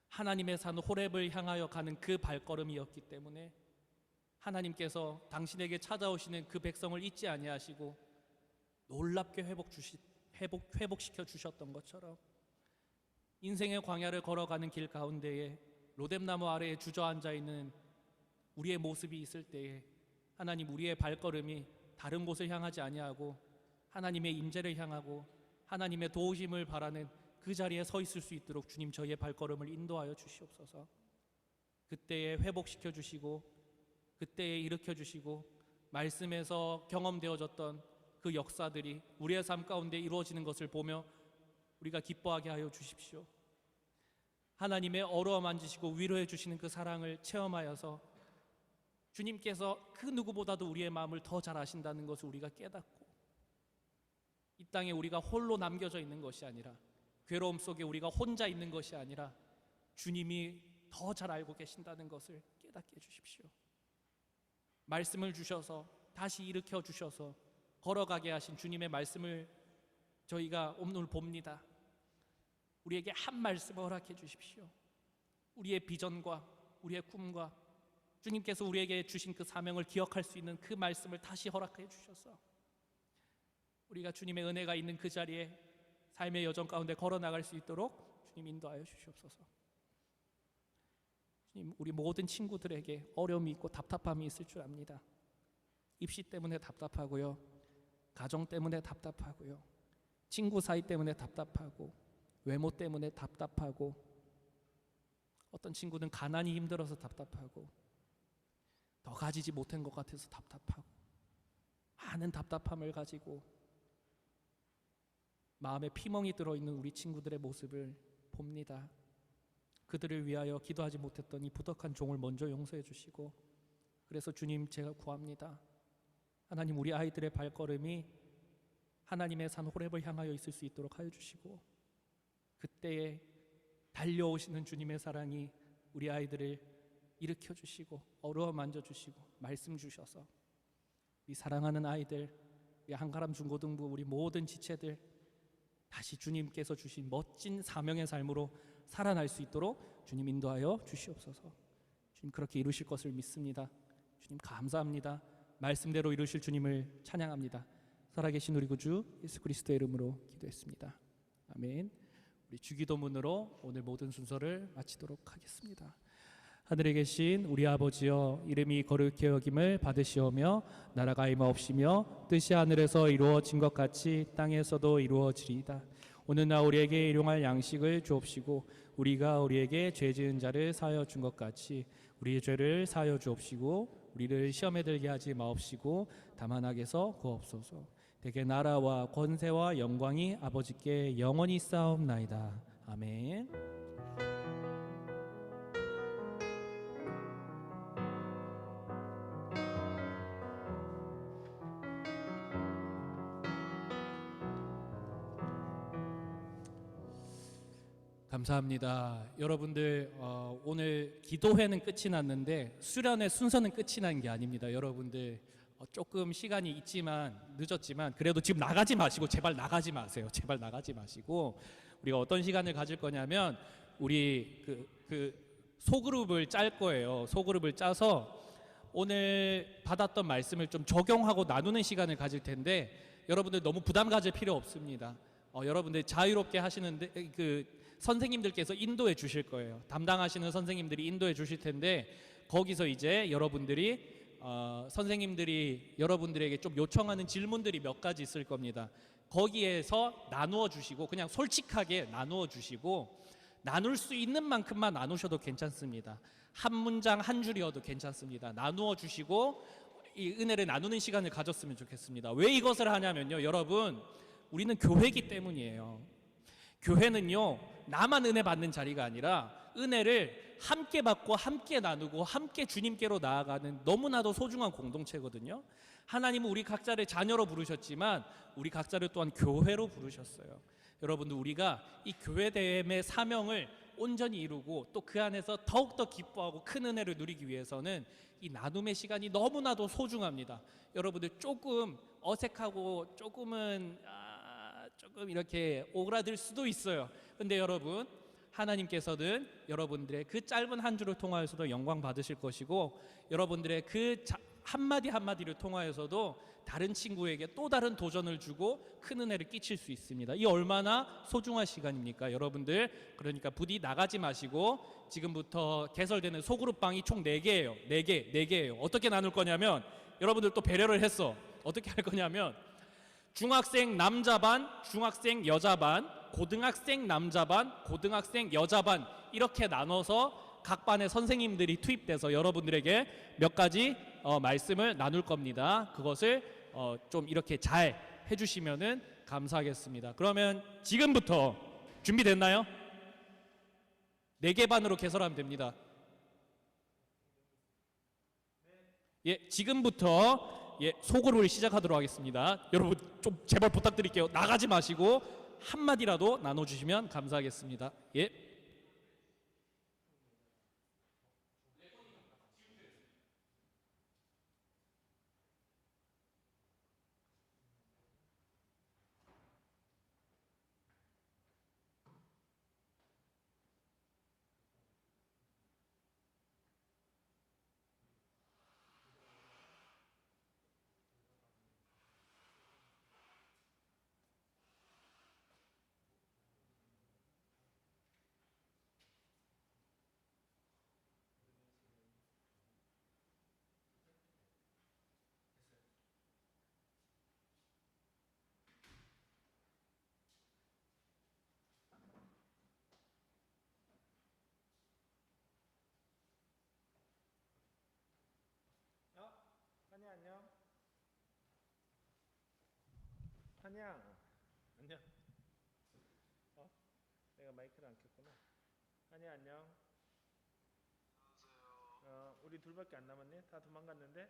하나님의 산 호렙을 향하여 가는 그 발걸음이었기 때문에 하나님께서 당신에게 찾아오시는 그 백성을 잊지 아니하시고 놀랍게 회복시켜 주셨던 것처럼 인생의 광야를 걸어가는 길 가운데에 로뎀나무 아래에 주저앉아 있는 우리의 모습이 있을 때에 하나님 우리의 발걸음이 다른 곳을 향하지 아니하고 하나님의 임재를 향하고 하나님의 도우심을 바라는 그 자리에 서 있을 수 있도록 주님 저희의 발걸음을 인도하여 주시옵소서. 그때에 회복시켜 주시고 그때에 일으켜 주시고 말씀에서 경험되어졌던 그 역사들이 우리의 삶 가운데 이루어지는 것을 보며 우리가 기뻐하게 하여 주십시오. 하나님의 어루어 만지시고 위로해 주시는 그 사랑을 체험하여서 주님께서 그 누구보다도 우리의 마음을 더 잘 아신다는 것을 우리가 깨닫고 이 땅에 우리가 홀로 남겨져 있는 것이 아니라, 괴로움 속에 우리가 혼자 있는 것이 아니라 주님이 더 잘 알고 계신다는 것을 깨닫게 해주십시오. 말씀을 주셔서 다시 일으켜 주셔서 걸어가게 하신 주님의 말씀을 저희가 오늘 봅니다. 우리에게 한 말씀 허락해 주십시오. 우리의 비전과 우리의 꿈과 주님께서 우리에게 주신 그 사명을 기억할 수 있는 그 말씀을 다시 허락해 주셔서 우리가 주님의 은혜가 있는 그 자리에 삶의 여정 가운데 걸어나갈 수 있도록 주님 인도하여 주시옵소서. 주님, 우리 모든 친구들에게 어려움이 있고 답답함이 있을 줄 압니다. 입시 때문에 답답하고요, 가정 때문에 답답하고요, 친구 사이 때문에 답답하고, 외모 때문에 답답하고, 어떤 친구는 가난이 힘들어서 답답하고, 더 가지지 못한 것 같아서 답답하고, 많은 답답함을 가지고 마음에 피멍이 들어있는 우리 친구들의 모습을 봅니다. 그들을 위하여 기도하지 못했던 이 부덕한 종을 먼저 용서해 주시고, 그래서 주님 제가 구합니다. 하나님 우리 아이들의 발걸음이 하나님의 산 호렙을 향하여 있을 수 있도록 하여 주시고, 그때에 달려오시는 주님의 사랑이 우리 아이들을 일으켜 주시고 어루어 만져 주시고 말씀 주셔서 우리 사랑하는 아이들, 우리 한가람 중고등부 우리 모든 지체들 다시 주님께서 주신 멋진 사명의 삶으로 살아날 수 있도록 주님 인도하여 주시옵소서. 주님 그렇게 이루실 것을 믿습니다. 주님 감사합니다. 말씀대로 이루실 주님을 찬양합니다. 살아계신 우리 구주 예수 그리스도의 이름으로 기도했습니다. 아멘. 우리 주기도문으로 오늘 모든 순서를 마치도록 하겠습니다. 하늘에 계신 우리 아버지여, 이름이 거룩히 여김을 받으시오며 나라가 임하옵시며 뜻이 하늘에서 이루어진 것 같이 땅에서도 이루어지리이다. 오늘날 우리에게 일용할 양식을 주옵시고 우리가 우리에게 죄 지은 자를 사하여 준 것 같이 우리의 죄를 사하여 주옵시고 우리를 시험에 들게 하지 마옵시고 다만 악에서 구하옵소서. 대개 나라와 권세와 영광이 아버지께 영원히 쌓옵나이다. 아멘. 감사합니다. 여러분들 오늘 기도회는 끝이 났는데 수련회 순서는 끝이 난 게 아닙니다. 여러분들 조금 시간이 있지만 늦었지만 그래도 지금 나가지 마시고 제발 나가지 마세요. 제발 나가지 마시고 우리가 어떤 시간을 가질 거냐면 우리 그 소그룹을 짤 거예요. 소그룹을 짜서 오늘 받았던 말씀을 좀 적용하고 나누는 시간을 가질 텐데 여러분들 너무 부담 가질 필요 없습니다. 여러분들 자유롭게 하시는데 선생님들께서 인도해 주실 거예요. 담당하시는 선생님들이 인도해 주실 텐데 거기서 이제 여러분들이 선생님들이 여러분들에게 좀 요청하는 질문들이 몇 가지 있을 겁니다. 거기에서 나누어 주시고 그냥 솔직하게 나누어 주시고 나눌 수 있는 만큼만 나누셔도 괜찮습니다. 한 문장 한 줄이어도 괜찮습니다. 나누어 주시고 이 은혜를 나누는 시간을 가졌으면 좋겠습니다. 왜 이것을 하냐면요, 여러분 우리는 교회이기 때문이에요. 교회는요 나만 은혜 받는 자리가 아니라 은혜를 함께 받고 함께 나누고 함께 주님께로 나아가는 너무나도 소중한 공동체거든요. 하나님은 우리 각자를 자녀로 부르셨지만 우리 각자를 또한 교회로 부르셨어요. 여러분들 우리가 이 교회됨의 사명을 온전히 이루고 또 그 안에서 더욱더 기뻐하고 큰 은혜를 누리기 위해서는 이 나눔의 시간이 너무나도 소중합니다. 여러분들 조금 어색하고 조금 이렇게 오그라들 수도 있어요. 근데 여러분 하나님께서는 여러분들의 그 짧은 한 주를 통하여서도 영광 받으실 것이고 여러분들의 그 한마디 한마디를 통하여서도 다른 친구에게 또 다른 도전을 주고 큰 은혜를 끼칠 수 있습니다. 이 얼마나 소중한 시간입니까 여러분들. 그러니까 부디 나가지 마시고 지금부터 개설되는 소그룹방이 총 4개예요 4개예요. 어떻게 나눌 거냐면 여러분들 또 배려를 했어. 어떻게 할 거냐면 중학생 남자반, 중학생 여자반, 고등학생 남자반, 고등학생 여자반 이렇게 나눠서 각 반의 선생님들이 투입돼서 여러분들에게 몇 가지 말씀을 나눌 겁니다. 그것을 좀 이렇게 잘 해주시면은 감사하겠습니다. 그러면 지금부터 준비됐나요? 4개 반으로 개설하면 됩니다. 예, 지금부터 소그룹을 시작하도록 하겠습니다. 여러분 좀 제발 부탁드릴게요. 나가지 마시고 한마디라도 나눠주시면 감사하겠습니다. 예.
한양 안녕. 한양 안녕. 내가 마이크를 안 켰구나. 한양 안녕. 안녕하세요. 우리 둘밖에 안 남았네. 다 도망갔는데.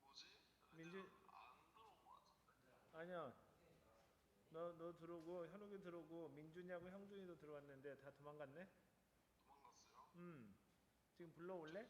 뭐지? 민준 아니야. 너 들어오고 현욱이 들어오고 민준이하고 형준이도 들어왔는데 다 도망갔네. 도망갔어요? 지금 불러올래?